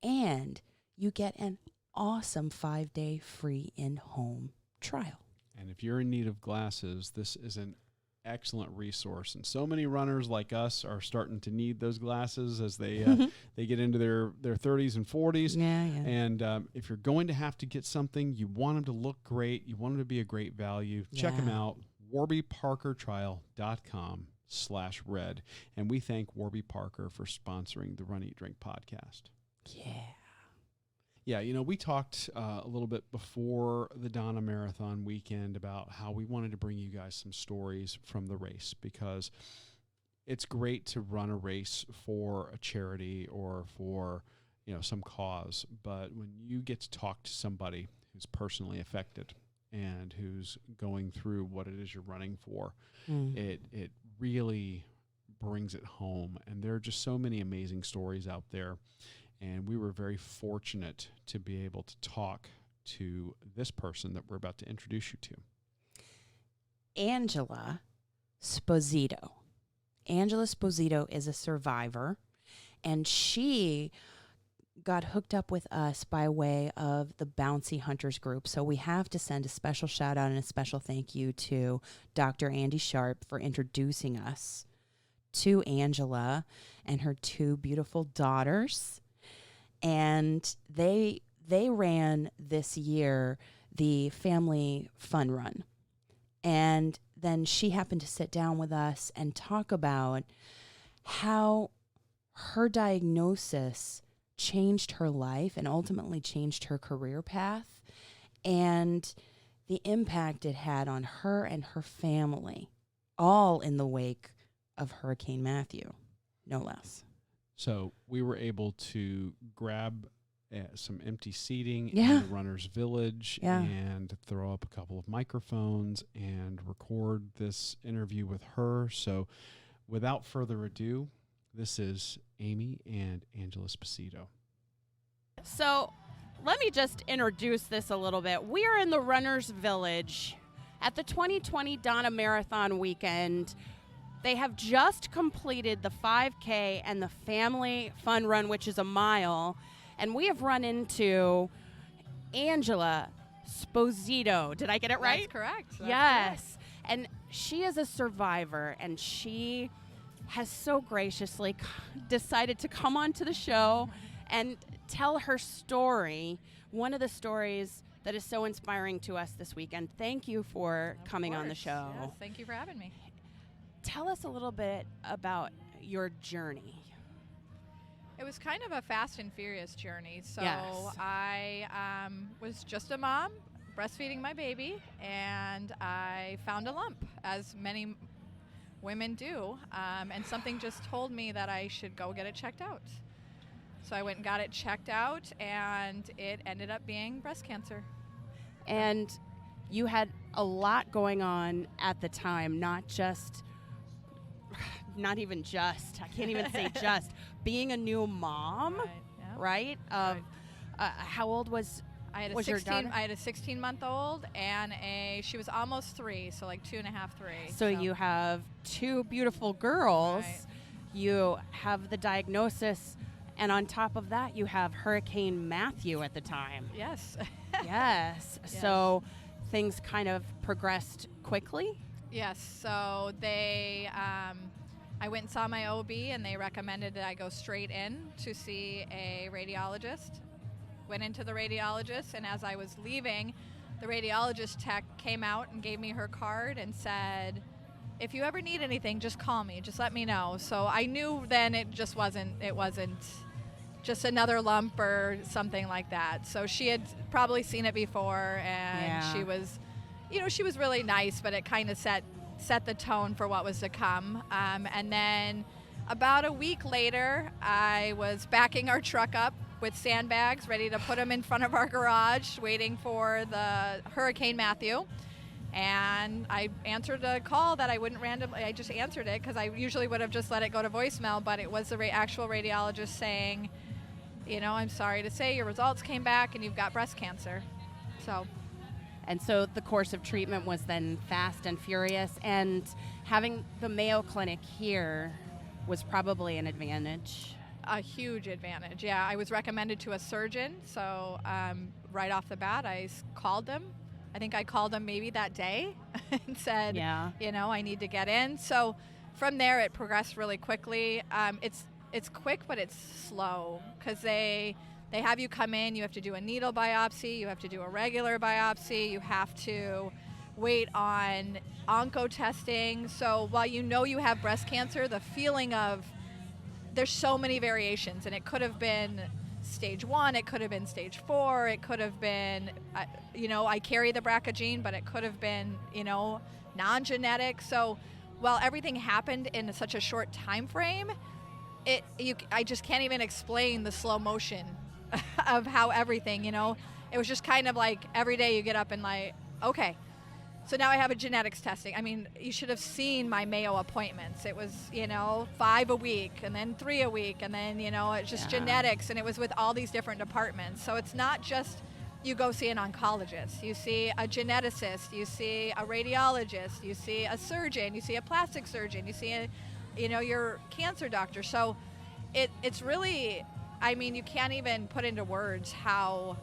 and you get an awesome 5-day free in-home trial. And if you're in need of glasses, this is an excellent resource. And so many runners like us are starting to need those glasses as they get into their 30s and 40s. Yeah. And if you're going to have to get something, you want them to look great. You want them to be a great value. Check them out, warbyparkertrial.com/red. And we thank Warby Parker for sponsoring the Run, Eat, Drink podcast. Yeah, we talked a little bit before the Donna Marathon Weekend about how we wanted to bring you guys some stories from the race, because it's great to run a race for a charity or for, some cause. But when you get to talk to somebody who's personally affected and who's going through what it is you're running for, it really brings it home. And there are just so many amazing stories out there. And we were very fortunate to be able to talk to this person that we're about to introduce you to. Angela Sposito. Angela Sposito is a survivor, and she got hooked up with us by way of the Bouncy Hunters group. So we have to send a special shout out and a special thank you to Dr. Andy Sharp for introducing us to Angela and her 2 beautiful daughters. And they ran this year the family fun run. And then she happened to sit down with us and talk about how her diagnosis changed her life and ultimately changed her career path, and the impact it had on her and her family, all in the wake of Hurricane Matthew, no less. So we were able to grab some empty seating Yeah. in the Runner's Village and throw up a couple of microphones and record this interview with her. So without further ado, this is Amy and Angela Sposito. So let me just introduce this a little bit. We are in the Runner's Village at the 2020 Donna Marathon Weekend. They have just completed the 5K and the family fun run, which is a mile. And we have run into Angela Sposito. Did I get it right? That's correct. Yes. And she is a survivor, and she has so graciously decided to come onto the show and tell her story, one of the stories that is so inspiring to us this weekend. Thank you for coming on the show. Yes, thank you for having me. tell us a little bit about your journey. It was kind of a fast and furious journey. So Yes. I was just a mom, breastfeeding my baby, and I found a lump, as many women do, and something just told me that I should go get it checked out. So I went and got it checked out, and it ended up being breast cancer. And you had a lot going on at the time, not even just, I can't even say just, being a new mom, Right, yeah. right? How old was I had a was your 16. daughter? I had a 16-month-old and she was almost 3, so like 2.5, 3. So you have 2 beautiful girls. Right. You have the diagnosis, and on top of that, you have Hurricane Matthew at the time. Yes. Yes. Yes. So things kind of progressed quickly. Yes. So they, I went and saw my OB, and they recommended that I go straight in to see a radiologist. Went into the radiologist, and as I was leaving, the radiologist tech came out and gave me her card and said, if you ever need anything, just call me. Just let me know. So I knew then it wasn't just another lump or something like that. So she had probably seen it before, and Yeah. she was, she was really nice, but it kind of set the tone for what was to come. And then about a week later, I was backing our truck up with sandbags, ready to put them in front of our garage, waiting for the Hurricane Matthew. And I answered a call that I wouldn't randomly, I just answered it because I usually would have just let it go to voicemail, but it was the actual radiologist saying, I'm sorry to say your results came back and you've got breast cancer. And so the course of treatment was then fast and furious, and having the Mayo Clinic here was probably an advantage. A huge advantage. Yeah, I was recommended to a surgeon, so right off the bat, I called them. I think I called them maybe that day and said, Yeah. I need to get in. So from there, it progressed really quickly. It's quick, but it's slow because they have you come in. You have to do a needle biopsy. You have to do a regular biopsy. You have to wait on onco testing. So while you have breast cancer, the feeling of there's so many variations, and it could have been stage 1, it could have been stage 4, it could have been, I carry the BRCA gene, but it could have been, non-genetic. So while everything happened in such a short time frame, I just can't even explain the slow motion of how everything, it was just kind of like every day you get up and like, okay, so now I have a genetics testing. I mean, you should have seen my Mayo appointments. It was, 5 a week, and then 3 a week, and then, it's just genetics, and it was with all these different departments. So it's not just you go see an oncologist. You see a geneticist. You see a radiologist. You see a surgeon. You see a plastic surgeon. You see your cancer doctor. So it's really, you can't even put into words how,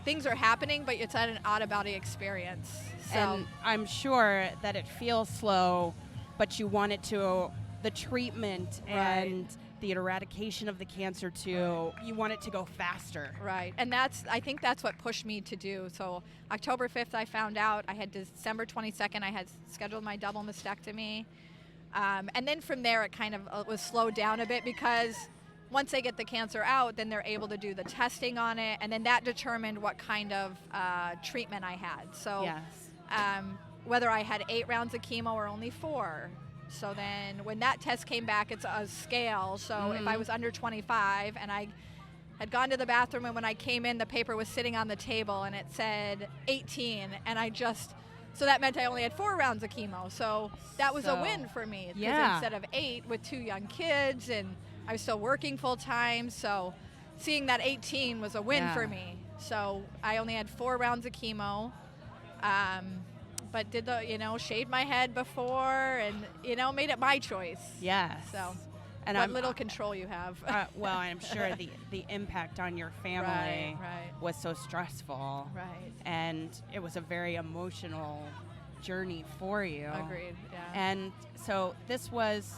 things are happening, but it's an out-of-body experience. So. And I'm sure that it feels slow, but you want it to, the treatment and the eradication of the cancer you want it to go faster. Right. And I think that's what pushed me to do. So October 5th, I found out. I had December 22nd, I had scheduled my double mastectomy. And then from there, it kind of was slowed down a bit because once they get the cancer out, then they're able to do the testing on it, and then that determined what kind of treatment I had. So whether I had 8 rounds of chemo or only 4. So then when that test came back, it's a scale. So if I was under 25 and I had gone to the bathroom, and when I came in, the paper was sitting on the table and it said 18, and so that meant I only had 4 rounds of chemo. So that was a win for me. Because instead of 8 with 2 young kids, and I was still working full time, so seeing that 18 was a win for me. So I only had 4 rounds of chemo, but did shaved my head before, and made it my choice. Yes. So, and what little control you have. Well, I'm sure the impact on your family was so stressful. Right. And it was a very emotional journey for you. Agreed. Yeah. And so this was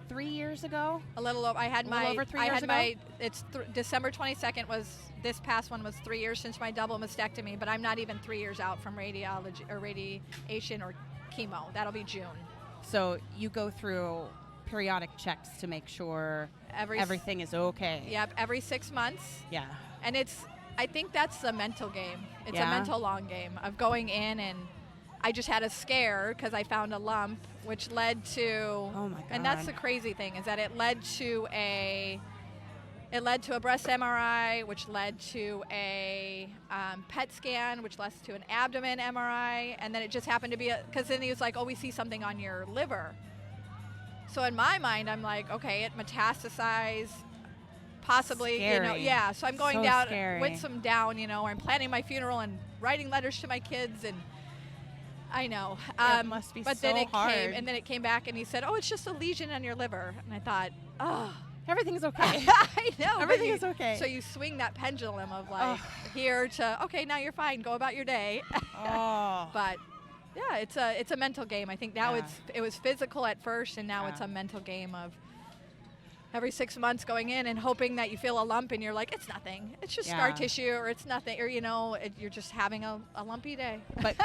3 years ago? A little over. I had my. Over 3 years I had ago? my. It's December 22nd was this past one was 3 years since my double mastectomy, but I'm not even 3 years out from radiation or chemo. That'll be June. So you go through periodic checks to make sure everything is okay. Yep, every 6 months. Yeah. And I think that's a mental game. It's a mental long game of going in, and I just had a scare because I found a lump, which led to, oh my God. And that's the crazy thing, is that it led to a breast MRI, which led to a PET scan, which led to an abdomen MRI, and then it just happened to be because then he was like, oh, we see something on your liver. So in my mind, I'm like, okay, it metastasized, possibly, scary. So I'm going so down, scary. went some down, I'm planning my funeral and writing letters to my kids, and I know. It must be but so then it hard. then it came back, and he said, oh, it's just a lesion on your liver. And I thought, oh. Everything's okay. I know. Everything is okay. So you swing that pendulum of like here to, okay, now you're fine. Go about your day. Oh. But yeah, it's a mental game. I think now it was physical at first, and now it's a mental game of every 6 months going in and hoping that you feel a lump and you're like, it's nothing. It's just scar tissue, or it's nothing, or you're just having a lumpy day. But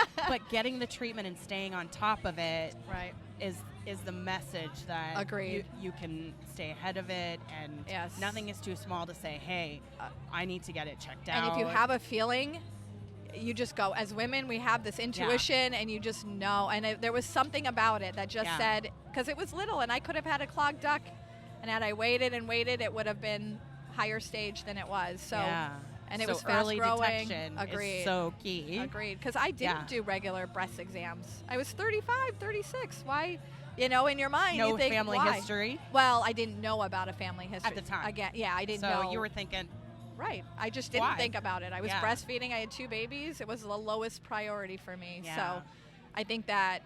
getting the treatment and staying on top of it right is the message that Agreed. You can stay ahead of it, and nothing is too small to say, hey, I need to get it checked out. And if you have a feeling, you just go. As women, we have this intuition, and you just know. And there was something about it that just said, because it was little, and I could have had a clogged duct, and had I waited and waited, it would have been higher stage than it was. So, and it was fast early growing. detection Agreed. is so key. Agreed. Because I didn't do regular breast exams. I was 35, 36. Why? In your mind, No you think, family why? history? Well, I didn't know about a family history. At the time. Again, I didn't know. So you were thinking. Right. I just didn't think about it. I was Yeah. breastfeeding. I had 2 babies. It was the lowest priority for me. Yeah. So I think that,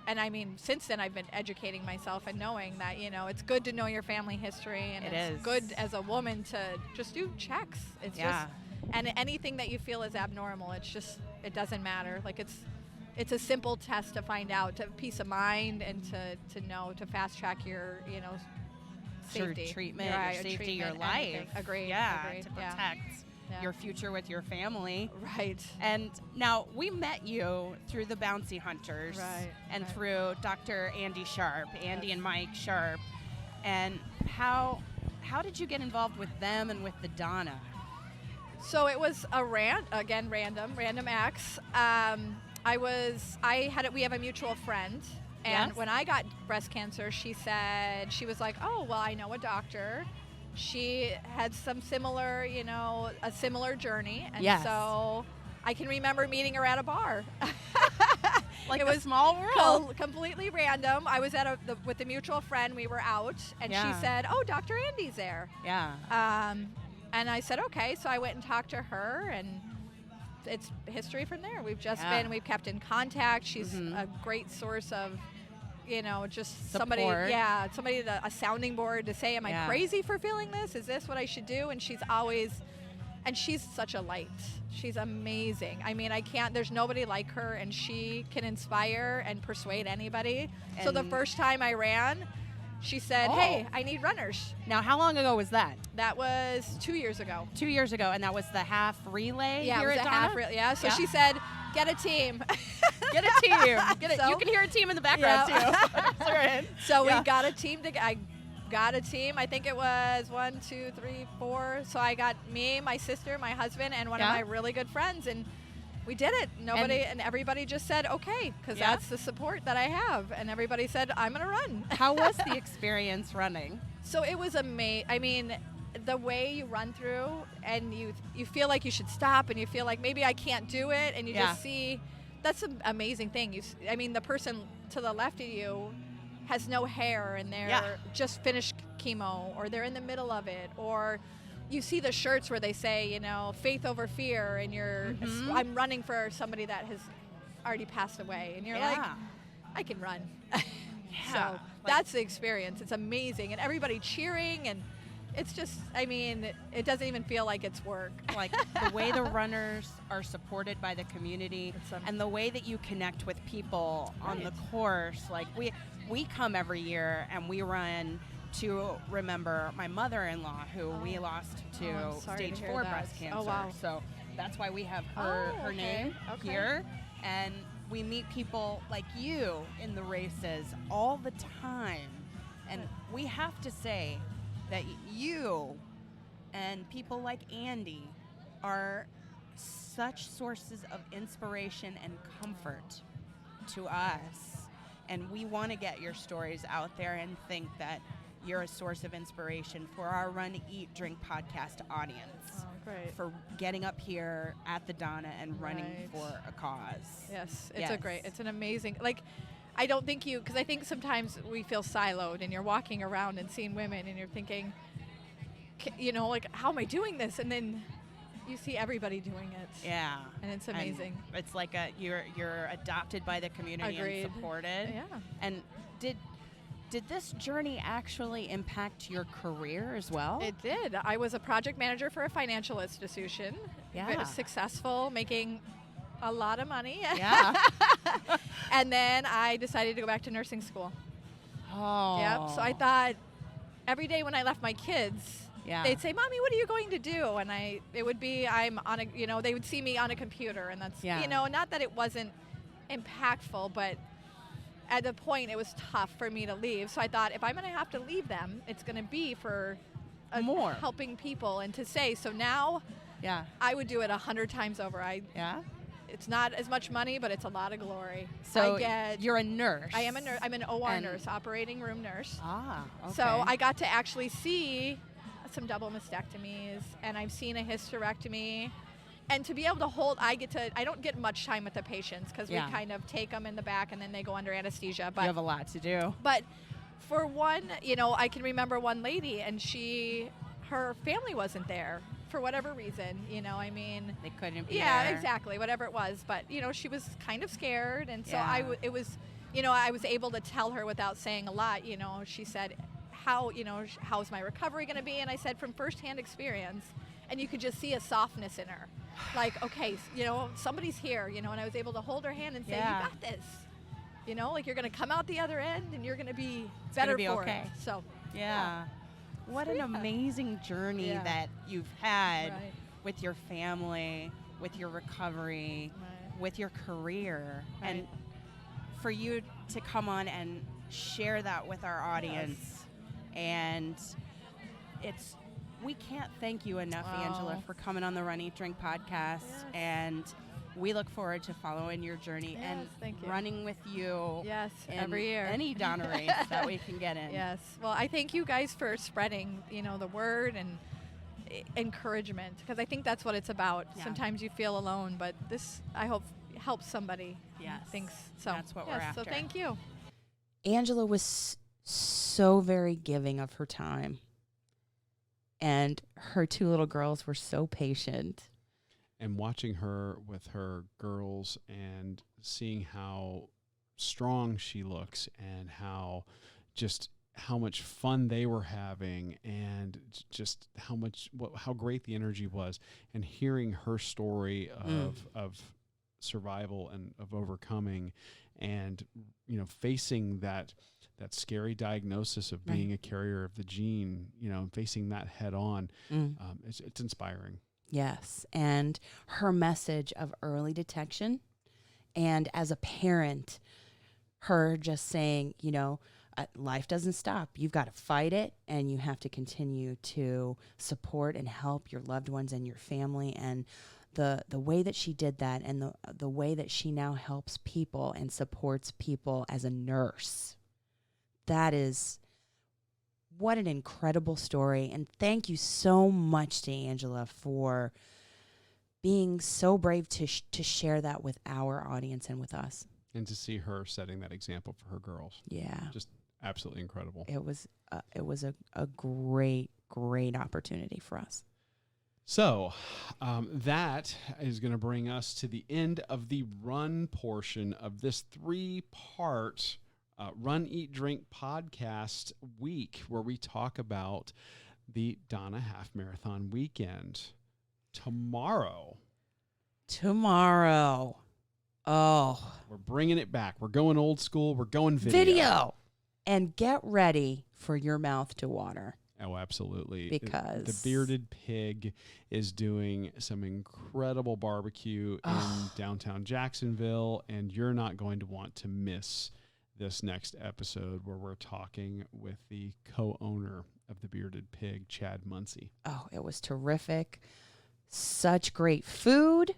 and I mean, since then I've been educating myself and knowing that, it's good to know your family history, and it's good as a woman to just do checks. It's just, and anything that you feel is abnormal, it doesn't matter. Like it's a simple test to find out, to peace of mind, and to know, to fast track your, safety. Your treatment, Right, your safety, treatment, your life. anything. Agreed. Yeah, agreed. to protect your future with your family. Right. And now we met you through the Bouncy Hunters and through Dr. Andy Sharp, Andy and Mike Sharp. And how did you get involved with them and with the Donna? So it was a random acts. We have a mutual friend, and when I got breast cancer, she was like, oh, well, I know a doctor. She had some similar, a similar journey, and so I can remember meeting her at a bar. Like it a was small world. Completely random. I was with a mutual friend. We were out, and she said, "Oh, Dr. Andy's there." Yeah. And I said, "Okay." So I went and talked to her, and it's history from there. We've we've kept in contact. She's a great source of, just somebody, a sounding board to say, am I crazy for feeling this? Is this what I should do? And she's such a light. She's amazing. I mean, there's nobody like her, and she can inspire and persuade anybody. And so the first time I ran, she said, hey, I need runners. Now, how long ago was that? That was 2 years ago. 2 years ago, and that was the half relay here at Donna? Half relay. Yeah, so she said, get a team. Get a team. You can hear a team in the background, too. So we got a team. I got a team. I think it was 1, 2, 3, 4. So I got me, my sister, my husband, and one of my really good friends, and we did it. And everybody just said, okay, because that's the support that I have. And everybody said, I'm going to run. How was the experience running? So it was amazing. I mean, the way you run through, and you feel like you should stop, and you feel like maybe I can't do it, and you just see, that's an amazing thing. The person to the left of you has no hair, and they're just finished chemo, or they're in the middle of it, or you see the shirts where they say, faith over fear, and I'm running for somebody that has already passed away, and you're like, I can run. So that's the experience. It's amazing, and everybody cheering, and it's just, it doesn't even feel like it's work. Like the way the runners are supported by the community, and the way that you connect with people on the course. Like we come every year and we run to remember my mother-in-law, who we lost to stage 4 breast cancer. Oh, wow. So that's why we have her name here. And we meet people like you in the races all the time. And we have to say that you and people like Andy are such sources of inspiration and comfort to us. And we want to get your stories out there and think that you're a source of inspiration for our Run, Eat, Drink podcast audience. Oh, great. For getting up here at the Donna and running for a cause. Yes, it's an amazing, like, I don't think because I think sometimes we feel siloed and you're walking around and seeing women and you're thinking, like, how am I doing this? And then you see everybody doing it. Yeah. And it's amazing. And it's like you're adopted by the community Agreed. and supported. Yeah. And did this journey actually impact your career as well? It did. I was a project manager for a financial institution. Yeah. Successful, making a lot of money. Yeah. And then I decided to go back to nursing school. Oh. Yep. So I thought every day when I left my kids, they'd say, "Mommy, what are you going to do?" And they would see me on a computer, and that's, not that it wasn't impactful, but at the point it was tough for me to leave. So I thought, if I'm going to have to leave them, it's going to be for more helping people and to say. So now, I would do it 100 times over. It's not as much money, but it's a lot of glory. So you're a nurse. I am a nurse. I'm an OR nurse, operating room nurse. Ah, okay. So I got to actually see some double mastectomies, and I've seen a hysterectomy. And to be able to hold, I don't get much time with the patients because we kind of take them in the back and then they go under anesthesia. But you have a lot to do. But for one, I can remember one lady, and her family wasn't there for whatever reason, They couldn't be Yeah, there. exactly, whatever it was. But, she was kind of scared. And so I was able to tell her without saying a lot. She said, how's my recovery going to be? And I said, from firsthand experience. And you could just see a softness in her. Like, okay, somebody's here, and I was able to hold her hand and say, you got this. Like, you're going to come out the other end and you're going to be better for it. So, What an amazing journey that you've had Right. with your family, with your recovery, with your career. Right. And for you to come on and share that with our audience. And we can't thank you enough, Angela, for coming on the Run, Eat, Drink podcast. Yes. And we look forward to following your journey and thank you. running with you. Yes, in every year. Any Donna race that we can get in. Yes. Well, I thank you guys for spreading, the word and encouragement, because I think that's what it's about. Yeah. Sometimes you feel alone, but this, I hope, helps somebody. Yes. Thinks so. That's what we're after. So thank you. Angela was so very giving of her time. And her two little girls were so patient. And watching her with her girls and seeing how strong she looks and how much fun they were having and just how great the energy was, and hearing her story of survival and of overcoming and facing that scary diagnosis of being a carrier of the gene, facing that head on. It's inspiring. Yes. And her message of early detection, and as a parent, her just saying, life doesn't stop. You've got to fight it, and you have to continue to support and help your loved ones and your family. And the way that she did that, and the way that she now helps people and supports people as a nurse, that is what an incredible story. And thank you so much to Angela for being so brave to share that with our audience and with us. And to see her setting that example for her girls. Yeah. Just absolutely incredible. It was a great opportunity for us. So that is going to bring us to the end of the run portion of this 3-part Run, Eat, Drink podcast week, where we talk about the Donna Half Marathon Weekend. Tomorrow. Oh. We're bringing it back. We're going old school. We're going video. And get ready for your mouth to water. Oh, absolutely. Because the Bearded Pig is doing some incredible barbecue in downtown Jacksonville, and you're not going to want to miss this next episode where we're talking with the co-owner of the Bearded Pig, Chad Muncie. Oh, it was terrific. Such great food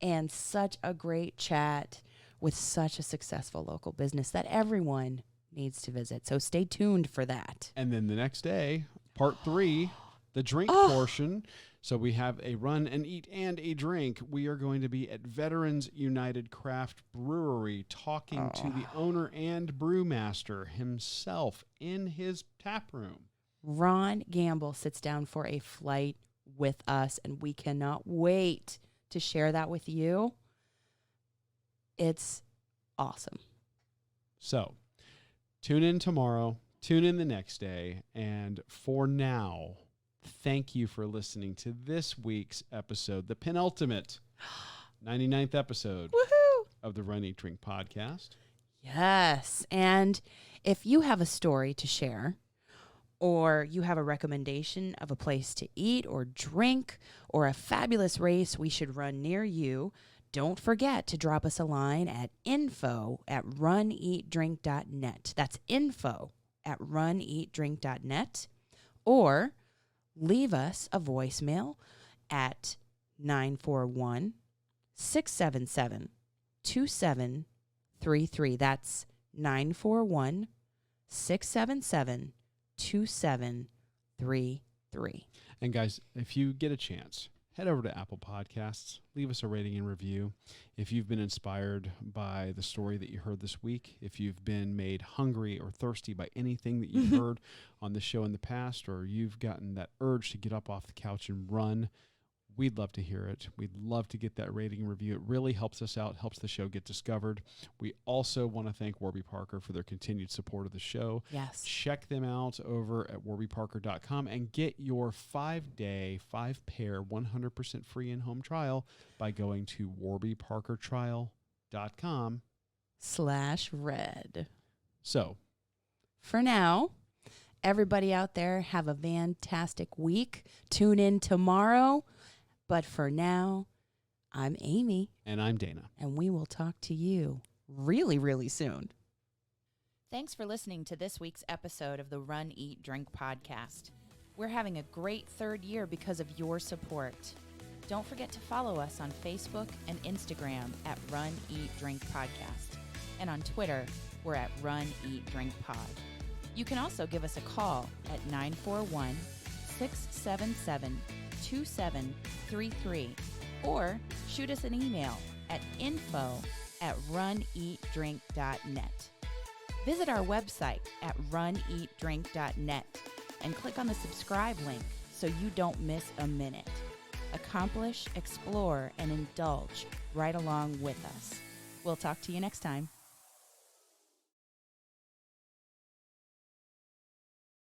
and such a great chat with such a successful local business that everyone needs to visit. So stay tuned for that. And then the next day, part 3, the drink portion. So we have a run and eat and a drink. We are going to be at Veterans United Craft Brewery talking to the owner and brewmaster himself in his tap room. Ron Gamble sits down for a flight with us, and we cannot wait to share that with you. It's awesome. So tune in tomorrow, tune in the next day, and for now, thank you for listening to this week's episode, the penultimate 99th episode of the Run, Eat, Drink podcast. Yes, and if you have a story to share, or you have a recommendation of a place to eat or drink, or a fabulous race we should run near you, don't forget to drop us a line at info@runeatdrink.net. That's info@runeatdrink.net. Or leave us a voicemail at 941-677-2733. That's 941-677-2733. And guys, if you get a chance, head over to Apple Podcasts, leave us a rating and review. If you've been inspired by the story that you heard this week, if you've been made hungry or thirsty by anything that you've heard on the show in the past, or you've gotten that urge to get up off the couch and run, we'd love to hear it. We'd love to get that rating and review. It really helps us out, helps the show get discovered. We also want to thank Warby Parker for their continued support of the show. Yes. Check them out over at warbyparker.com and get your 5-day, 5-pair, 100% free in-home trial by going to warbyparkertrial.com/red. So, for now, everybody out there, have a fantastic week. Tune in tomorrow. But for now, I'm Amy. And I'm Dana. And we will talk to you really, really soon. Thanks for listening to this week's episode of the Run, Eat, Drink podcast. We're having a great 3rd year because of your support. Don't forget to follow us on Facebook and Instagram at Run, Eat, Drink podcast. And on Twitter, we're at Run, Eat, Drink pod. You can also give us a call at 941-677-2733 or shoot us an email at info@runeatdrink.net. Visit our website at runeatdrink.net and click on the subscribe link so you don't miss a minute. Accomplish, explore, and indulge right along with us. We'll talk to you next time.